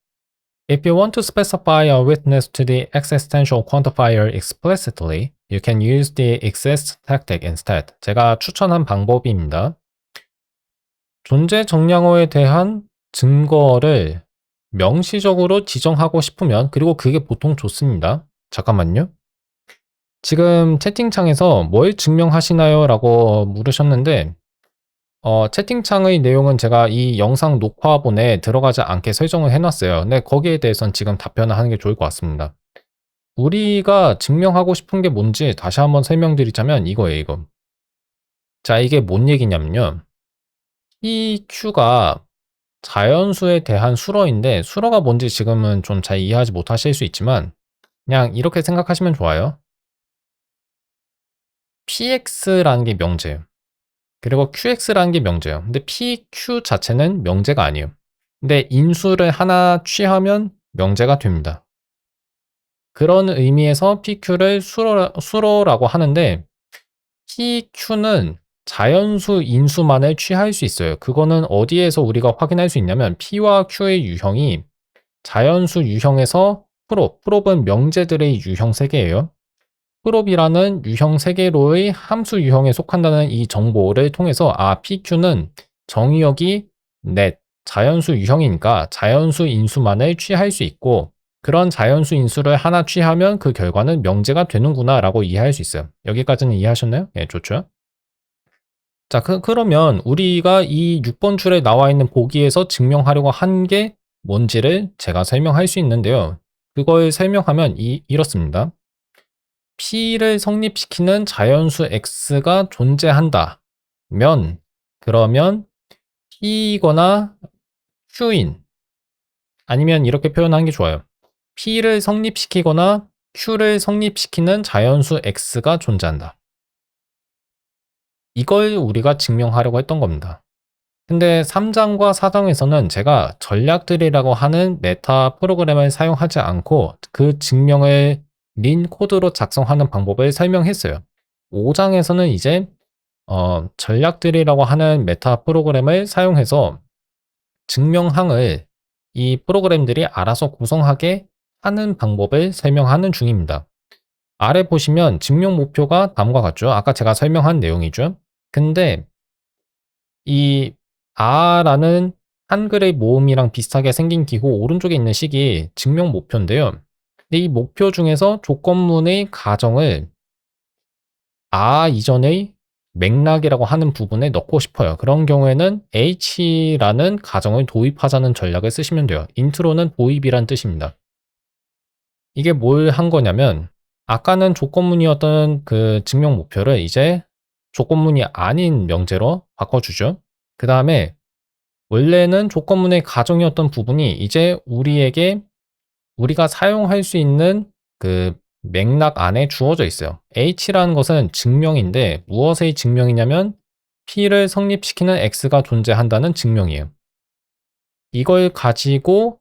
If you want to specify a witness to the existential quantifier explicitly, you can use the exist tactic instead. 제가 추천한 방법입니다. 존재 정량어에 대한 증거를 명시적으로 지정하고 싶으면, 그리고 그게 보통 좋습니다. 잠깐만요. 지금 채팅창에서 뭘 증명하시나요? 라고 물으셨는데, 채팅창의 내용은 제가 이 영상 녹화본에 들어가지 않게 설정을 해놨어요. 근데 거기에 대해서는 지금 답변을 하는 게 좋을 것 같습니다. 우리가 증명하고 싶은 게 뭔지 다시 한번 설명드리자면 이거예요, 이거. 자, 이게 뭔 얘기냐면요. PQ가 자연수에 대한 수러인데 수러가 뭔지 지금은 좀 잘 이해하지 못하실 수 있지만 그냥 이렇게 생각하시면 좋아요. PX라는 게 명제예요. 그리고 QX라는 게 명제예요. 근데 PQ 자체는 명제가 아니에요. 근데 인수를 하나 취하면 명제가 됩니다. 그런 의미에서 PQ를 수로라고 하는데 PQ는 자연수 인수만을 취할 수 있어요. 그거는 어디에서 우리가 확인할 수 있냐면 P와 Q의 유형이 자연수 유형에서 프롭은 명제들의 유형 세개예요. 프롭이라는 유형 세개로의 함수 유형에 속한다는 이 정보를 통해서 PQ는 정의역이 넷, 자연수 유형이니까 자연수 인수만을 취할 수 있고 그런 자연수 인수를 하나 취하면 그 결과는 명제가 되는구나 라고 이해할 수 있어요. 여기까지는 이해하셨나요? 네, 좋죠. 자, 그러면 우리가 이 6번 줄에 나와 있는 보기에서 증명하려고 한 게 뭔지를 제가 설명할 수 있는데요. 그걸 설명하면 이렇습니다. P를 성립시키는 자연수 X가 존재한다면 그러면 P이거나 Q인 아니면 이렇게 표현하는 게 좋아요. P를 성립시키거나 Q를 성립시키는 자연수 X가 존재한다. 이걸 우리가 증명하려고 했던 겁니다. 근데 3장과 4장에서는 제가 전략들이라고 하는 메타 프로그램을 사용하지 않고 그 증명을 린 코드로 작성하는 방법을 설명했어요. 5장에서는 이제 전략들이라고 하는 메타 프로그램을 사용해서 증명항을 이 프로그램들이 알아서 구성하게 하는 방법을 설명하는 중입니다. 아래 보시면 증명 목표가 다음과 같죠. 아까 제가 설명한 내용이죠. 근데 이 라는 한글의 모음이랑 비슷하게 생긴 기호 오른쪽에 있는 식이 증명 목표인데요. 근데 이 목표 중에서 조건문의 가정을 이전의 맥락이라고 하는 부분에 넣고 싶어요. 그런 경우에는 h라는 가정을 도입하자는 전략을 쓰시면 돼요. 인트로는 도입이란 뜻입니다. 이게 뭘 한 거냐면 아까는 조건문이었던 그 증명 목표를 이제 조건문이 아닌 명제로 바꿔주죠. 그 다음에 원래는 조건문의 가정이었던 부분이 이제 우리가 사용할 수 있는 그 맥락 안에 주어져 있어요. H라는 것은 증명인데 무엇의 증명이냐면 P를 성립시키는 X가 존재한다는 증명이에요. 이걸 가지고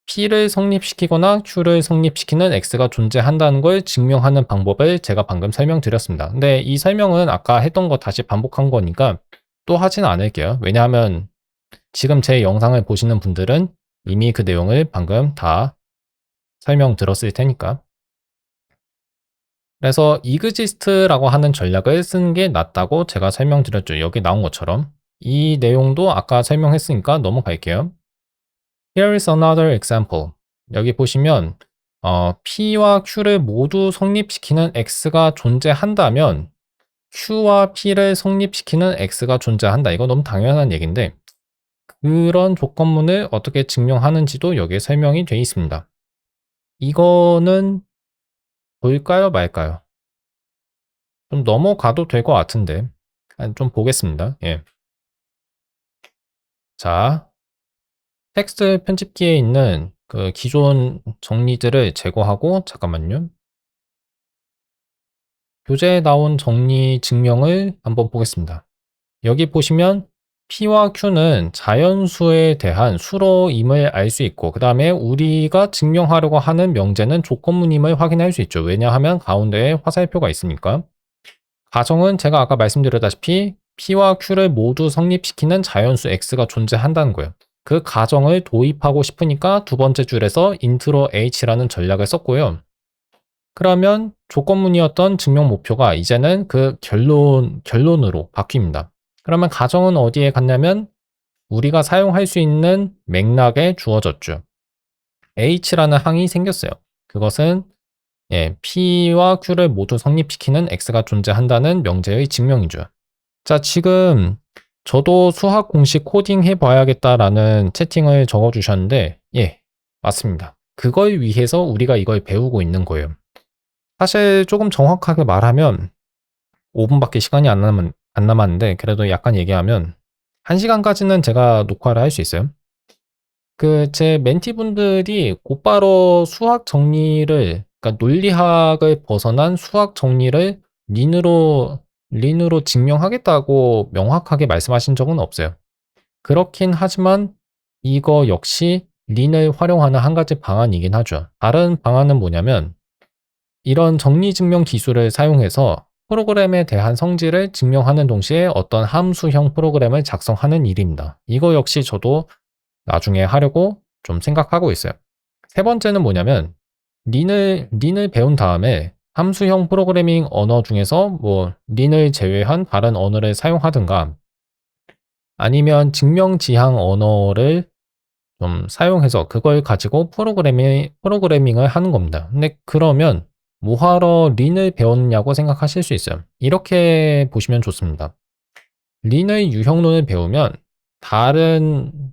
P를 성립시키거나 Q를 성립시키는 X가 존재한다는 걸 증명하는 방법을 제가 방금 설명드렸습니다. 근데 이 설명은 아까 했던 거 다시 반복한 거니까 또 하지는 않을게요. 왜냐하면 지금 제 영상을 보시는 분들은 이미 그 내용을 방금 다 설명 들었을 테니까. 그래서 EXIST라고 하는 전략을 쓰는 게 낫다고 제가 설명드렸죠. 여기 나온 것처럼. 이 내용도 아까 설명했으니까 넘어갈게요. Here is another example. 여기 보시면 P와 Q를 모두 성립시키는 X가 존재한다면 Q와 P를 성립시키는 X가 존재한다. 이거 너무 당연한 얘기인데 그런 조건문을 어떻게 증명하는지도 여기에 설명이 되어 있습니다. 이거는 볼까요, 말까요? 좀 넘어가도 될 것 같은데 좀 보겠습니다. 예. 자, 텍스트 편집기에 있는 그 기존 정리들을 제거하고 잠깐만요. 교재에 나온 정리 증명을 한번 보겠습니다. 여기 보시면 P와 Q는 자연수에 대한 수로임을 알 수 있고 그 다음에 우리가 증명하려고 하는 명제는 조건문임을 확인할 수 있죠. 왜냐하면 가운데에 화살표가 있으니까. 가정은 제가 아까 말씀드렸다시피 P와 Q를 모두 성립시키는 자연수 X가 존재한다는 거예요. 그 가정을 도입하고 싶으니까 두 번째 줄에서 intro h라는 전략을 썼고요. 그러면 조건문이었던 증명 목표가 이제는 그 결론으로 바뀝니다. 그러면 가정은 어디에 갔냐면 우리가 사용할 수 있는 맥락에 주어졌죠. h라는 항이 생겼어요. 그것은 P와 Q를 모두 성립시키는 X가 존재한다는 명제의 증명이죠. 자, 지금 저도 수학 공식 코딩 해봐야겠다라는 채팅을 적어주셨는데, 예, 맞습니다. 그걸 위해서 우리가 이걸 배우고 있는 거예요. 사실 조금 정확하게 말하면 5분밖에 시간이 안 남았는데 그래도 약간 얘기하면 1시간까지는 제가 녹화를 할 수 있어요. 제 멘티분들이 곧바로 수학 정리를, 그러니까 논리학을 벗어난 수학 정리를 린으로 증명하겠다고 명확하게 말씀하신 적은 없어요. 그렇긴 하지만 이거 역시 린을 활용하는 한 가지 방안이긴 하죠. 다른 방안은 뭐냐면 이런 정리증명 기술을 사용해서 프로그램에 대한 성질을 증명하는 동시에 어떤 함수형 프로그램을 작성하는 일입니다. 이거 역시 저도 나중에 하려고 좀 생각하고 있어요. 세 번째는 뭐냐면 린을 배운 다음에 함수형 프로그래밍 언어 중에서 뭐 린을 제외한 다른 언어를 사용하든가 아니면 증명지향 언어를 좀 사용해서 그걸 가지고 프로그래밍을 하는 겁니다. 근데 그러면 뭐하러 린을 배웠냐고 생각하실 수 있어요. 이렇게 보시면 좋습니다. 린의 유형론을 배우면 다른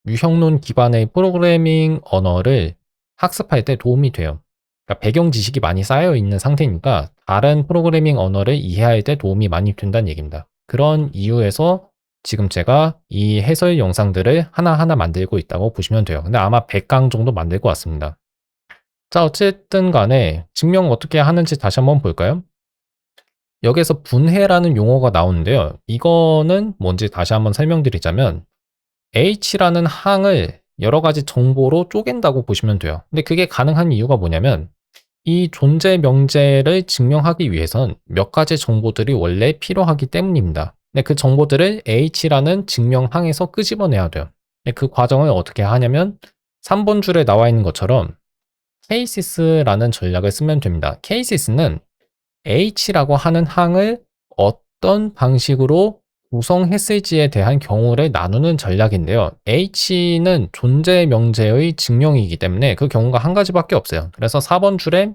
유형론 기반의 프로그래밍 언어를 학습할 때 도움이 돼요. 그러니까 배경 지식이 많이 쌓여 있는 상태니까 다른 프로그래밍 언어를 이해할 때 도움이 많이 된다는 얘기입니다. 그런 이유에서 지금 제가 이 해설 영상들을 하나하나 만들고 있다고 보시면 돼요. 근데 아마 100강 정도 만들 것 같습니다. 자, 어쨌든 간에 증명 어떻게 하는지 다시 한번 볼까요? 여기서 분해라는 용어가 나오는데요. 이거는 뭔지 다시 한번 설명드리자면 H라는 항을 여러 가지 정보로 쪼갠다고 보시면 돼요. 근데 그게 가능한 이유가 뭐냐면 이 존재 명제를 증명하기 위해선 몇 가지 정보들이 원래 필요하기 때문입니다. 근데 그 정보들을 H라는 증명항에서 끄집어내야 돼요. 근데 그 과정을 어떻게 하냐면 3번 줄에 나와 있는 것처럼 cases라는 전략을 쓰면 됩니다. cases는 H라고 하는 항을 어떤 방식으로 구성했을지에 대한 경우를 나누는 전략인데요. H는 존재 명제의 증명이기 때문에 그 경우가 한 가지밖에 없어요. 그래서 4번 줄에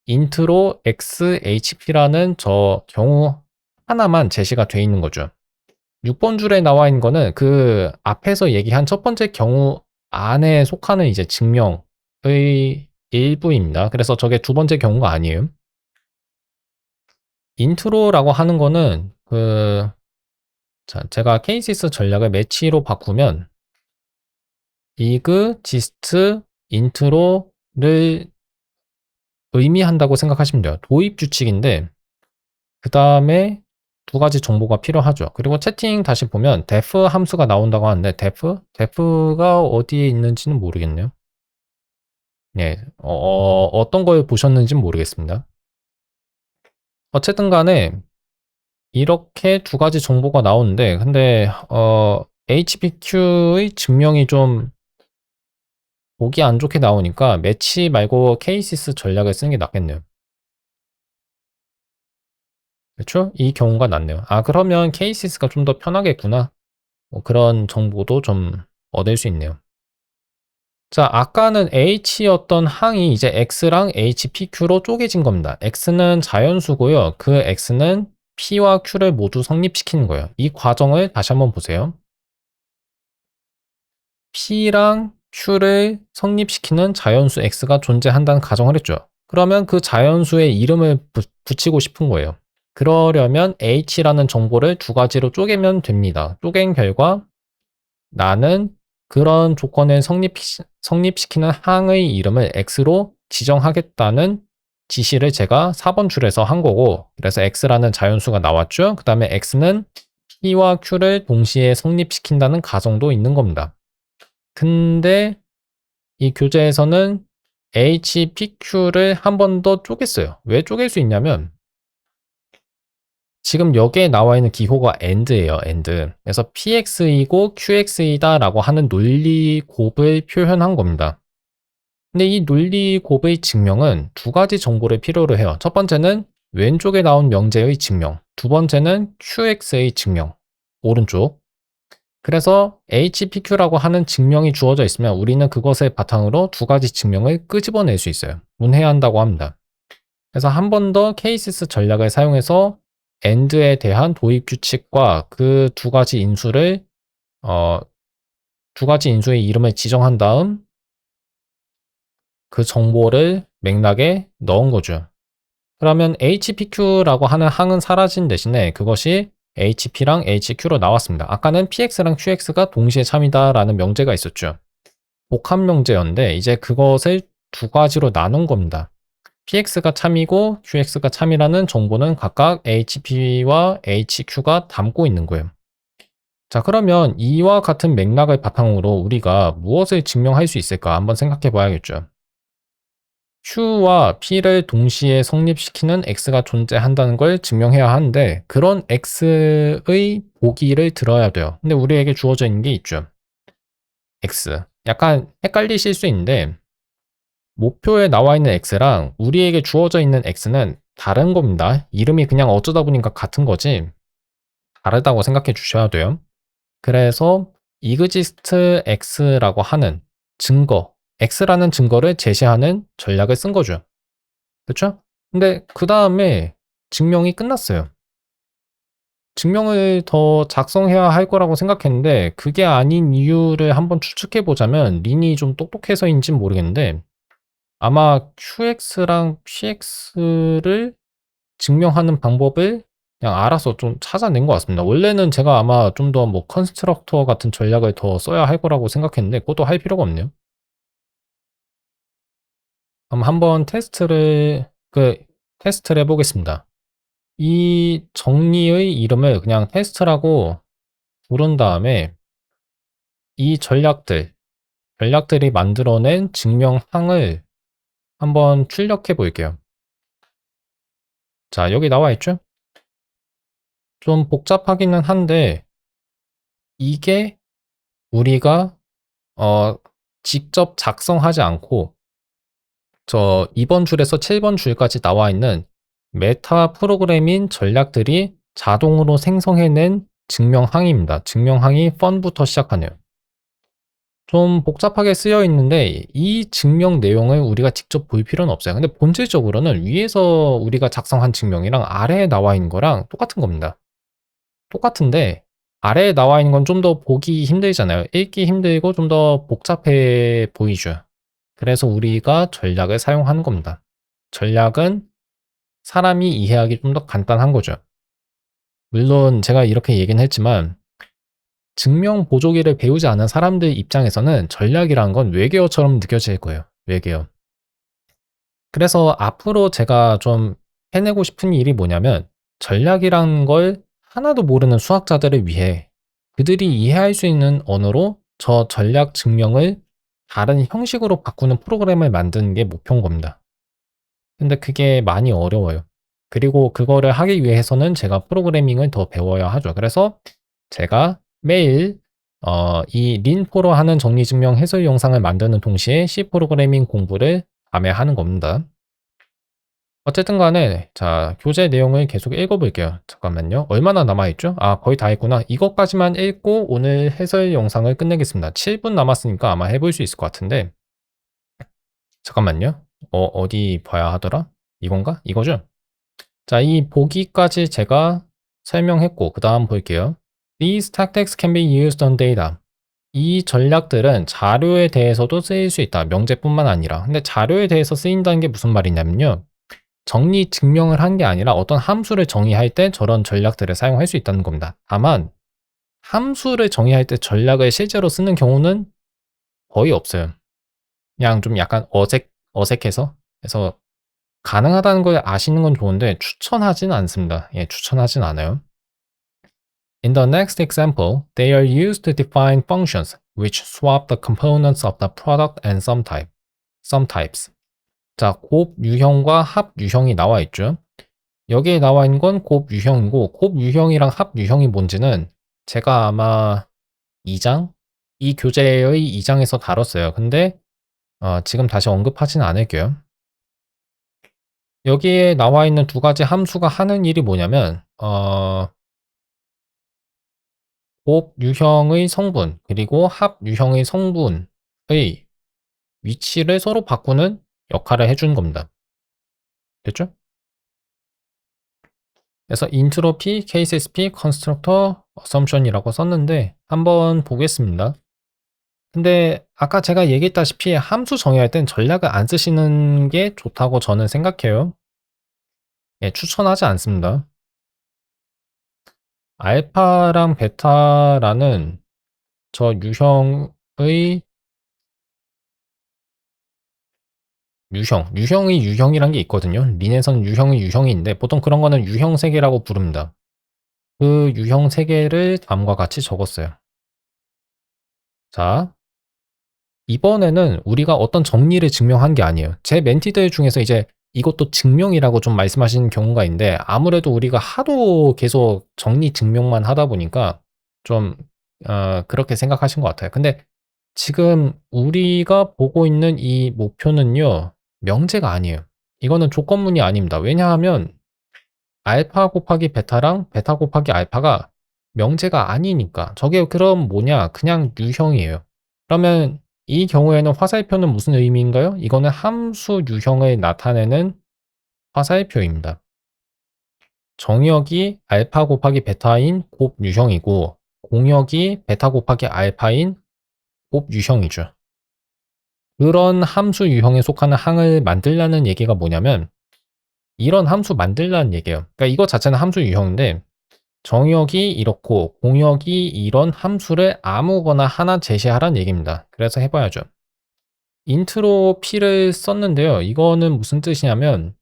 int로 xhp라는 저 경우 하나만 제시가 돼 있는 거죠. 6번 줄에 나와 있는 거는 그 앞에서 얘기한 첫 번째 경우 안에 속하는 이제 증명의 일부입니다. 그래서 저게 두 번째 경우가 아니에요. 인트로라고 하는 거는 자, 제가 케이시스 전략을 매치로 바꾸면 exist intro를 의미한다고 생각하시면 돼요. 도입 규칙인데 그 다음에 두 가지 정보가 필요하죠. 그리고 채팅 다시 보면 def 함수가 나온다고 하는데 def가 어디에 있는지는 모르겠네요. 예, 어떤 걸 보셨는지는 모르겠습니다. 어쨌든 간에 이렇게 두 가지 정보가 나오는데 근데 HPQ의 증명이 좀 보기 안 좋게 나오니까 매치 말고 케이시스 전략을 쓰는 게 낫겠네요. 그렇죠? 이 경우가 낫네요. 아, 그러면 케이시스가 좀 더 편하겠구나. 뭐 그런 정보도 좀 얻을 수 있네요. 자, 아까는 H였던 항이 이제 X랑 HPQ로 쪼개진 겁니다. X는 자연수고요. 그 X는 P와 Q를 모두 성립시키는 거예요. 이 과정을 다시 한번 보세요. P랑 Q를 성립시키는 자연수 X가 존재한다는 가정을 했죠. 그러면 그 자연수의 이름을 붙이고 싶은 거예요. 그러려면 H라는 정보를 두 가지로 쪼개면 됩니다. 쪼갠 결과 나는 그런 조건을 성립시키는 항의 이름을 X로 지정하겠다는 지시를 제가 4번 줄에서 한 거고 그래서 X라는 자연수가 나왔죠. 그 다음에 X는 P와 Q를 동시에 성립시킨다는 가정도 있는 겁니다. 근데 이 교재에서는 HPQ를 한 번 더 쪼갰어요. 왜 쪼갤 수 있냐면 지금 여기에 나와 있는 기호가 AND예요. AND. 그래서 PX이고 QX이다라고 하는 논리 곱을 표현한 겁니다. 근데 이 논리 곱의 증명은 두 가지 정보를 필요로 해요. 첫 번째는 왼쪽에 나온 명제의 증명, 두 번째는 QX의 증명, 오른쪽. 그래서 HPQ라고 하는 증명이 주어져 있으면 우리는 그것을 바탕으로 두 가지 증명을 끄집어낼 수 있어요. 분해한다고 합니다. 그래서 한 번 더 케이시스 전략을 사용해서 AND에 대한 도입 규칙과 그 두 가지 인수를 두 가지 인수의 이름을 지정한 다음 그 정보를 맥락에 넣은 거죠. 그러면 HPQ라고 하는 항은 사라진 대신에 그것이 HP랑 HQ로 나왔습니다. 아까는 PX랑 QX가 동시에 참이다라는 명제가 있었죠. 복합 명제였는데 이제 그것을 두 가지로 나눈 겁니다. PX가 참이고 QX가 참이라는 정보는 각각 HP와 HQ가 담고 있는 거예요. 자, 그러면 이와 같은 맥락을 바탕으로 우리가 무엇을 증명할 수 있을까 한번 생각해 봐야겠죠. Q와 P를 동시에 성립시키는 X가 존재한다는 걸 증명해야 하는데 그런 X의 보기를 들어야 돼요. 근데 우리에게 주어져 있는 게 있죠. X. 약간 헷갈리실 수 있는데 목표에 나와 있는 X랑 우리에게 주어져 있는 X는 다른 겁니다. 이름이 그냥 어쩌다 보니까 같은 거지 다르다고 생각해 주셔야 돼요. 그래서 exist x라고 하는 증거, x라는 증거를 제시하는 전략을 쓴 거죠. 그렇죠? 근데 그 다음에 증명이 끝났어요. 증명을 더 작성해야 할 거라고 생각했는데 그게 아닌 이유를 한번 추측해 보자면 린이 좀 똑똑해서인지는 모르겠는데 아마 QX랑 PX를 증명하는 방법을 그냥 알아서 좀 찾아낸 것 같습니다. 원래는 제가 아마 좀 더 뭐 컨스트럭터 같은 전략을 더 써야 할 거라고 생각했는데 그것도 할 필요가 없네요. 그럼 한번 테스트를 해보겠습니다. 이 정리의 이름을 그냥 테스트라고 부른 다음에 이 전략들이 만들어낸 증명항을 한번 출력해 볼게요. 자, 여기 나와 있죠? 좀 복잡하기는 한데 이게 우리가 직접 작성하지 않고 이번 줄에서 7번 줄까지 나와 있는 메타 프로그래밍 전략들이 자동으로 생성해낸 증명항입니다. 증명항이 펀부터 시작하네요. 좀 복잡하게 쓰여 있는데 이 증명 내용을 우리가 직접 볼 필요는 없어요. 근데 본질적으로는 위에서 우리가 작성한 증명이랑 아래에 나와 있는 거랑 똑같은 겁니다. 똑같은데 아래에 나와 있는 건 좀 더 보기 힘들잖아요. 읽기 힘들고 좀 더 복잡해 보이죠. 그래서 우리가 전략을 사용하는 겁니다. 전략은 사람이 이해하기 좀 더 간단한 거죠. 물론 제가 이렇게 얘기는 했지만 증명 보조기를 배우지 않은 사람들 입장에서는 전략이란 건 외계어처럼 느껴질 거예요. 외계어. 그래서 앞으로 제가 좀 해내고 싶은 일이 뭐냐면 전략이란 걸 하나도 모르는 수학자들을 위해 그들이 이해할 수 있는 언어로 저 전략 증명을 다른 형식으로 바꾸는 프로그램을 만드는 게 목표인 겁니다. 근데 그게 많이 어려워요. 그리고 그거를 하기 위해서는 제가 프로그래밍을 더 배워야 하죠. 그래서 제가 매일 이 린포로 하는 정리증명 해설 영상을 만드는 동시에 C 프로그래밍 공부를 밤에 하는 겁니다. 어쨌든 간에 자 교재 내용을 계속 읽어볼게요. 잠깐만요. 얼마나 남아있죠? 아 거의 다 했구나. 이것까지만 읽고 오늘 해설 영상을 끝내겠습니다. 7분 남았으니까 아마 해볼 수 있을 것 같은데 잠깐만요. 어디 봐야 하더라? 이건가? 이거죠? 자, 이 보기까지 제가 설명했고 그 다음 볼게요. These tactics can be used on data. 이 전략들은 자료에 대해서도 쓰일 수 있다. 명제뿐만 아니라. 근데 자료에 대해서 쓰인다는 게 무슨 말이냐면요. 정리 증명을 한 게 아니라 어떤 함수를 정의할 때 저런 전략들을 사용할 수 있다는 겁니다. 다만 함수를 정의할 때 전략을 실제로 쓰는 경우는 거의 없어요. 그냥 좀 약간 어색해서 그래서 가능하다는 걸 아시는 건 좋은데 추천하진 않습니다. 예, 추천하진 않아요. In the next example, they are used to define functions which swap the components of the product and some types. 자, 곱 유형과 합 유형이 나와 있죠. 여기에 나와 있는 건 곱 유형이고 곱 유형이랑 합 유형이 뭔지는 제가 아마 2장? 이 교재의 2장에서 다뤘어요. 근데 지금 다시 언급하지는 않을게요. 여기에 나와 있는 두 가지 함수가 하는 일이 뭐냐면 곱 유형의 성분 그리고 합 유형의 성분의 위치를 서로 바꾸는 역할을 해주는 겁니다. 됐죠? 그래서 인트로피, KSSP, 컨스트럭터, 어썸션이라고 썼는데 한번 보겠습니다. 근데 아까 제가 얘기했다시피 함수 정의할 땐 전략을 안 쓰시는 게 좋다고 저는 생각해요. 예, 추천하지 않습니다. 알파랑 베타라는 저 유형의 유형의 유형이란 게 있거든요. 린에서는 유형의 유형이 있는데 보통 그런 거는 유형 세계라고 부릅니다. 그 유형 세계를 다음과 같이 적었어요. 자, 이번에는 우리가 어떤 정리를 증명한 게 아니에요. 제 멘티들 중에서 이제 이것도 증명이라고 좀 말씀하시는 경우가 있는데 아무래도 우리가 하도 계속 정리 증명만 하다 보니까 좀 그렇게 생각하신 것 같아요. 근데 지금 우리가 보고 있는 이 목표는요, 명제가 아니에요. 이거는 조건문이 아닙니다. 왜냐하면 알파 곱하기 베타랑 베타 곱하기 알파가 명제가 아니니까. 저게 그럼 뭐냐? 그냥 유형이에요. 그러면 이 경우에는 화살표는 무슨 의미인가요? 이거는 함수 유형을 나타내는 화살표입니다. 정역이 알파 곱하기 베타인 곱 유형이고 공역이 베타 곱하기 알파인 곱 유형이죠. 그런 함수 유형에 속하는 항을 만들라는 얘기가 뭐냐면 이런 함수 만들라는 얘기예요. 그러니까 이거 자체는 함수 유형인데 정역이 이렇고 공역이 이런 함수를 아무거나 하나 제시하라는 얘기입니다. 그래서 해봐야죠. 인트로 P를 썼는데요. 이거는 무슨 뜻이냐면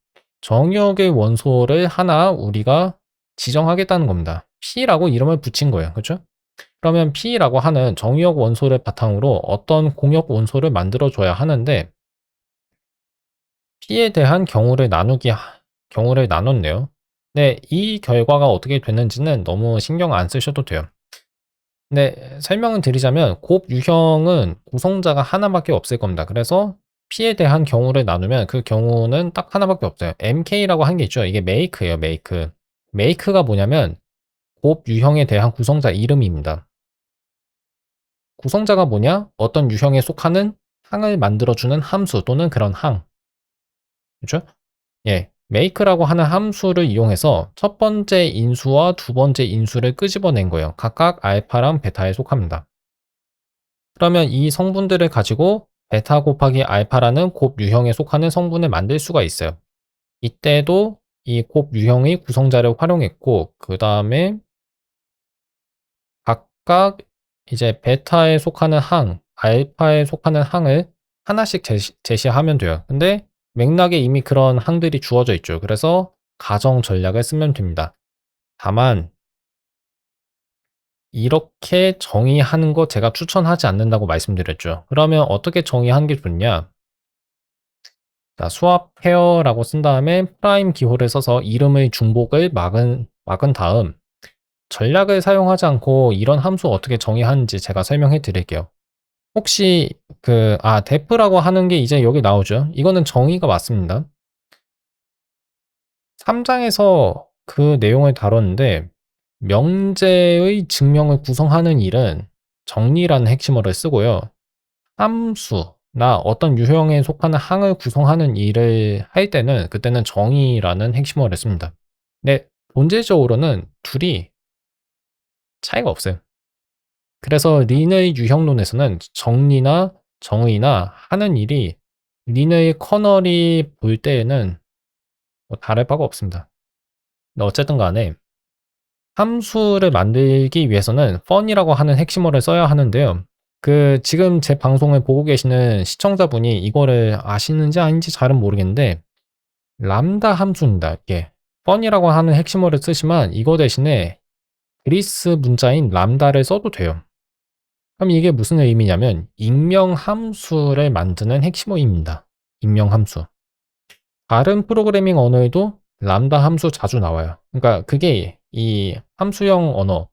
정역의 원소를 하나 우리가 지정하겠다는 겁니다. P라고 이름을 붙인 거예요. 그렇죠? 그러면 P라고 하는 정역 원소를 바탕으로 어떤 공역 원소를 만들어줘야 하는데 P에 대한 경우를 나눴네요. 네, 이 결과가 어떻게 됐는지는 너무 신경 안 쓰셔도 돼요. 근데 설명을 드리자면 곱 유형은 구성자가 하나밖에 없을 겁니다. 그래서 P에 대한 경우를 나누면 그 경우는 딱 하나밖에 없어요. MK라고 한 게 있죠. 이게 make예요, make. make가 뭐냐면 곱 유형에 대한 구성자 이름입니다. 구성자가 뭐냐? 어떤 유형에 속하는 항을 만들어주는 함수 또는 그런 항. 그렇죠? 예. make라고 하는 함수를 이용해서 첫 번째 인수와 두 번째 인수를 끄집어낸 거예요. 각각 알파랑 베타에 속합니다. 그러면 이 성분들을 가지고 베타 곱하기 알파라는 곱 유형에 속하는 성분을 만들 수가 있어요. 이때도 이 곱 유형의 구성자를 활용했고 그 다음에 각각 이제 베타에 속하는 항, 알파에 속하는 항을 하나씩 제시하면 돼요. 근데 맥락에 이미 그런 항들이 주어져 있죠. 그래서 가정 전략을 쓰면 됩니다. 다만 이렇게 정의하는 거 제가 추천하지 않는다고 말씀드렸죠. 그러면 어떻게 정의하는 게 좋냐? 자, 수압 페어라고 쓴 다음에 프라임 기호를 써서 이름의 중복을 막은 다음 전략을 사용하지 않고 이런 함수 어떻게 정의하는지 제가 설명해 드릴게요. 혹시 def라고 하는 게 이제 여기 나오죠? 이거는 정의가 맞습니다. 3장에서 그 내용을 다뤘는데 명제의 증명을 구성하는 일은 정리라는 핵심어를 쓰고요. 함수나 어떤 유형에 속하는 항을 구성하는 일을 할 때는 그때는 정의라는 핵심어를 씁니다. 근데 본질적으로는 둘이 차이가 없어요. 그래서 린의 유형론에서는 정리나 정의나 하는 일이 린의 커널이 볼 때에는 뭐 다를 바가 없습니다. 근데 어쨌든 간에 함수를 만들기 위해서는 fun이라고 하는 핵심어를 써야 하는데요. 지금 제 방송을 보고 계시는 시청자분이 이거를 아시는지 아닌지 잘은 모르겠는데 람다 함수입니다. 이게 fun이라고 하는 핵심어를 쓰지만 이거 대신에 그리스 문자인 람다를 써도 돼요. 그럼 이게 무슨 의미냐면 익명 함수를 만드는 핵심어입니다. 익명 함수. 다른 프로그래밍 언어에도 람다 함수 자주 나와요. 그러니까 그게 이 함수형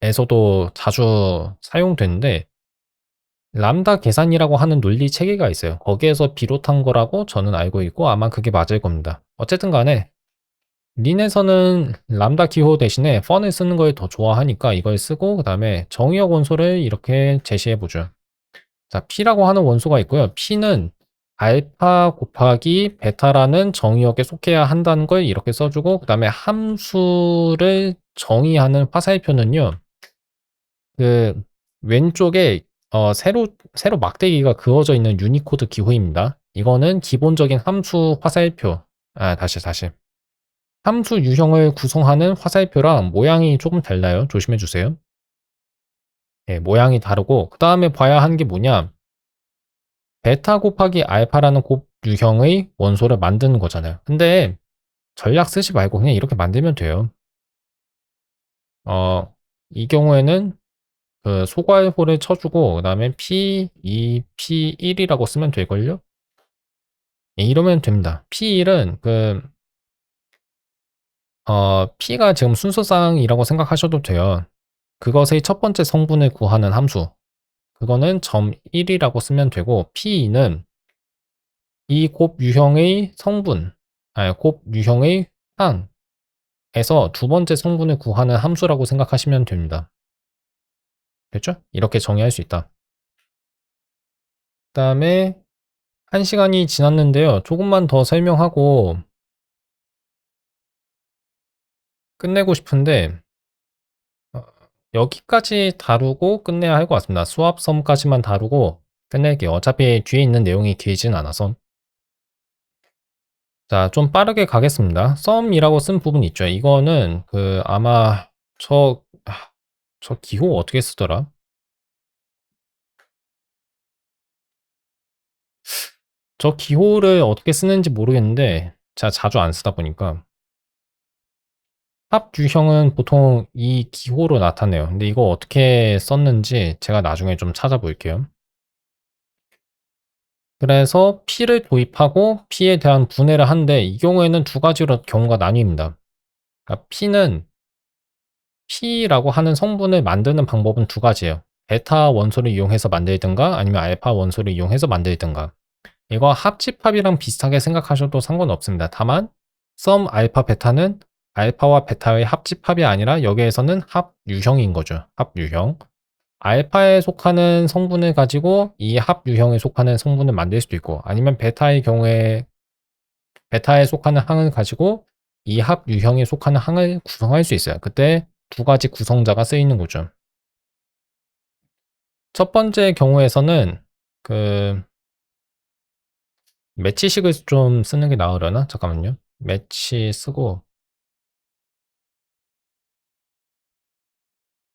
언어에서도 자주 사용되는데 람다 계산이라고 하는 논리 체계가 있어요. 거기에서 비롯한 거라고 저는 알고 있고 아마 그게 맞을 겁니다. 어쨌든 간에 린에서는 람다 기호 대신에 fun을 쓰는 걸 더 좋아하니까 이걸 쓰고 그 다음에 정의역 원소를 이렇게 제시해 보죠. 자, P라고 하는 원소가 있고요. P는 알파 곱하기 베타라는 정의역에 속해야 한다는 걸 이렇게 써주고 그 다음에 함수를 정의하는 화살표는요. 왼쪽에 세로 막대기가 그어져 있는 유니코드 기호입니다. 이거는 기본적인 함수 화살표. 다시. 함수 유형을 구성하는 화살표랑 모양이 조금 달라요. 조심해 주세요. 네, 모양이 다르고, 그 다음에 봐야 하는 게 뭐냐. 베타 곱하기 알파라는 곱 유형의 원소를 만드는 거잖아요. 근데 전략 쓰지 말고 그냥 이렇게 만들면 돼요. 이 경우에는 그 소괄호를 쳐주고, 그 다음에 P2, P1이라고 쓰면 될걸요? 예, 이러면 됩니다. P1은 P가 지금 순서상이라고 생각하셔도 돼요. 그것의 첫 번째 성분을 구하는 함수. 그거는 점 1이라고 쓰면 되고, P2는 이 곱 유형의 성분, 곱 유형의 항에서 두 번째 성분을 구하는 함수라고 생각하시면 됩니다. 됐죠? 이렇게 정의할 수 있다. 그 다음에 1시간이 지났는데요. 조금만 더 설명하고 끝내고 싶은데 여기까지 다루고 끝내야 할 것 같습니다. 수합섬까지만 다루고 끝낼게요. 어차피 뒤에 있는 내용이 길진 않아서. 자, 좀 빠르게 가겠습니다. 썸이라고 쓴 부분 있죠. 이거는 아마 저 기호 어떻게 쓰더라? 저 기호를 어떻게 쓰는지 모르겠는데 제가 자주 안 쓰다 보니까 합 유형은 보통 이 기호로 나타내요. 근데 이거 어떻게 썼는지 제가 나중에 좀 찾아볼게요. 그래서 P를 도입하고 P에 대한 분해를 하는데 이 경우에는 두 가지로 경우가 나뉩니다. 그러니까 P라고 하는 성분을 만드는 방법은 두 가지예요. 베타 원소를 이용해서 만들든가 아니면 알파 원소를 이용해서 만들든가. 이거 합집합이랑 비슷하게 생각하셔도 상관없습니다. 다만 썸 알파 베타는 알파와 베타의 합집합이 아니라 여기에서는 합유형인 거죠. 합유형. 알파에 속하는 성분을 가지고 이 합유형에 속하는 성분을 만들 수도 있고 아니면 베타의 경우에 베타에 속하는 항을 가지고 이 합유형에 속하는 항을 구성할 수 있어요. 그때 두 가지 구성자가 쓰이는 거죠. 첫 번째 경우에서는 매치식을 좀 쓰는 게 나으려나? 잠깐만요. 매치 쓰고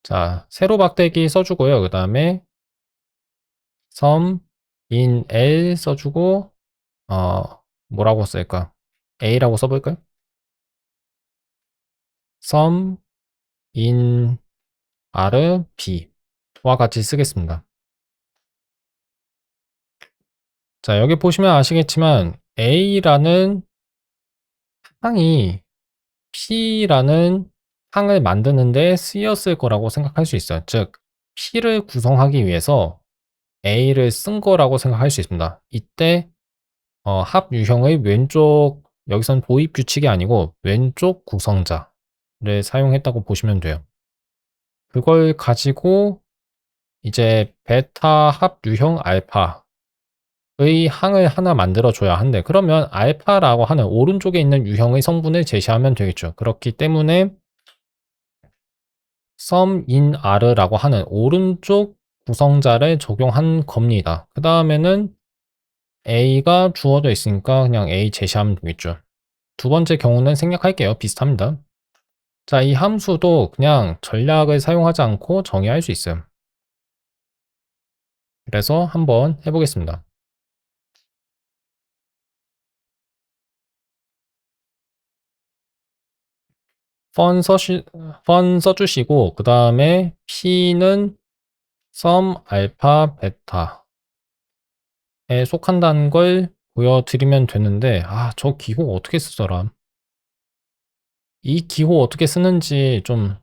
자, 세로 막대기 써주고요. 그 다음에 in L 써주고 뭐라고 쓸까? A라고 써볼까요? in R, B와 같이 쓰겠습니다. 자, 여기 보시면 아시겠지만 A라는 항이 P라는 항을 만드는데 쓰였을 거라고 생각할 수 있어요. 즉, P를 구성하기 위해서 A를 쓴 거라고 생각할 수 있습니다. 이때 합 유형의 왼쪽 여기선 도입 규칙이 아니고 왼쪽 구성자를 사용했다고 보시면 돼요. 그걸 가지고 이제 베타 합 유형 알파의 항을 하나 만들어 줘야 한대. 그러면 알파라고 하는 오른쪽에 있는 유형의 성분을 제시하면 되겠죠. 그렇기 때문에 sum in R라고 하는 오른쪽 구성자를 적용한 겁니다. 그 다음에는 A가 주어져 있으니까 그냥 A 제시하면 되겠죠. 두 번째 경우는 생략할게요. 비슷합니다. 자, 이 함수도 그냥 전략을 사용하지 않고 정의할 수 있어요. 그래서 한번 해보겠습니다. 펀 써주시고 그 다음에 P는 sum 알파 베타에 속한다는 걸 보여드리면 되는데 저 기호 어떻게 쓰더라? 이 기호 어떻게 쓰는지 좀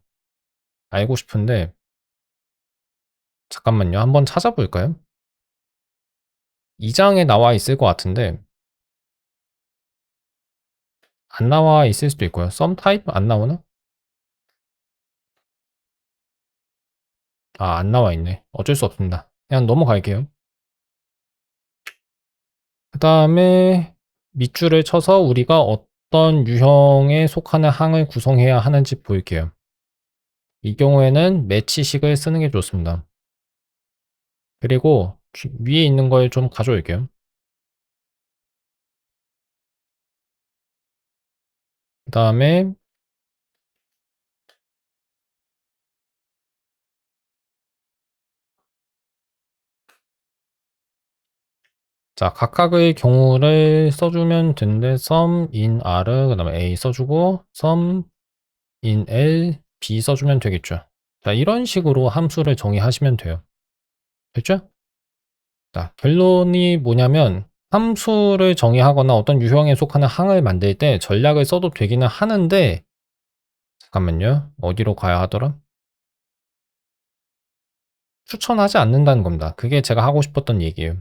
알고 싶은데 잠깐만요. 한번 찾아볼까요? 2장에 나와 있을 것 같은데 안 나와 있을 수도 있고요. sum type 안 나오나? 안 나와 있네. 어쩔 수 없습니다. 그냥 넘어갈게요. 그 다음에 밑줄을 쳐서 우리가 어떤 유형에 속하는 항을 구성해야 하는지 보일게요. 이 경우에는 매치식을 쓰는 게 좋습니다. 그리고 위에 있는 걸 좀 가져올게요. 그 다음에 자, 각각의 경우를 써주면 되는데 sum in r 그 다음에 a 써주고 sum in l b 써주면 되겠죠. 자, 이런 식으로 함수를 정의하시면 돼요. 됐죠? 자, 결론이 뭐냐면 함수를 정의하거나 어떤 유형에 속하는 항을 만들 때 전략을 써도 되기는 하는데, 잠깐만요. 어디로 가야 하더라? 추천하지 않는다는 겁니다. 그게 제가 하고 싶었던 얘기예요.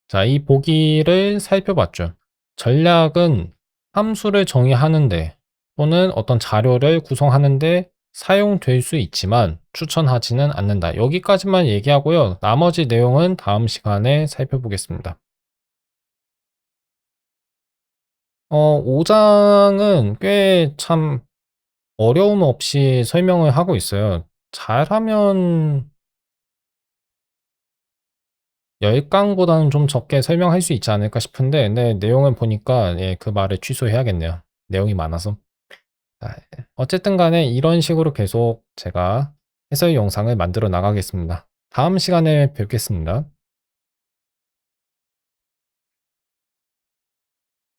자, 이 보기를 살펴봤죠. 전략은 함수를 정의하는데 또는 어떤 자료를 구성하는데 사용될 수 있지만 추천하지는 않는다. 여기까지만 얘기하고요. 나머지 내용은 다음 시간에 살펴보겠습니다. 5장은 꽤 참 어려움 없이 설명을 하고 있어요. 잘하면 10강보다는 좀 적게 설명할 수 있지 않을까 싶은데, 네, 내용을 보니까 예, 그 말을 취소해야겠네요. 내용이 많아서. 아, 어쨌든 간에 이런 식으로 계속 제가 해설 영상을 만들어 나가겠습니다. 다음 시간에 뵙겠습니다.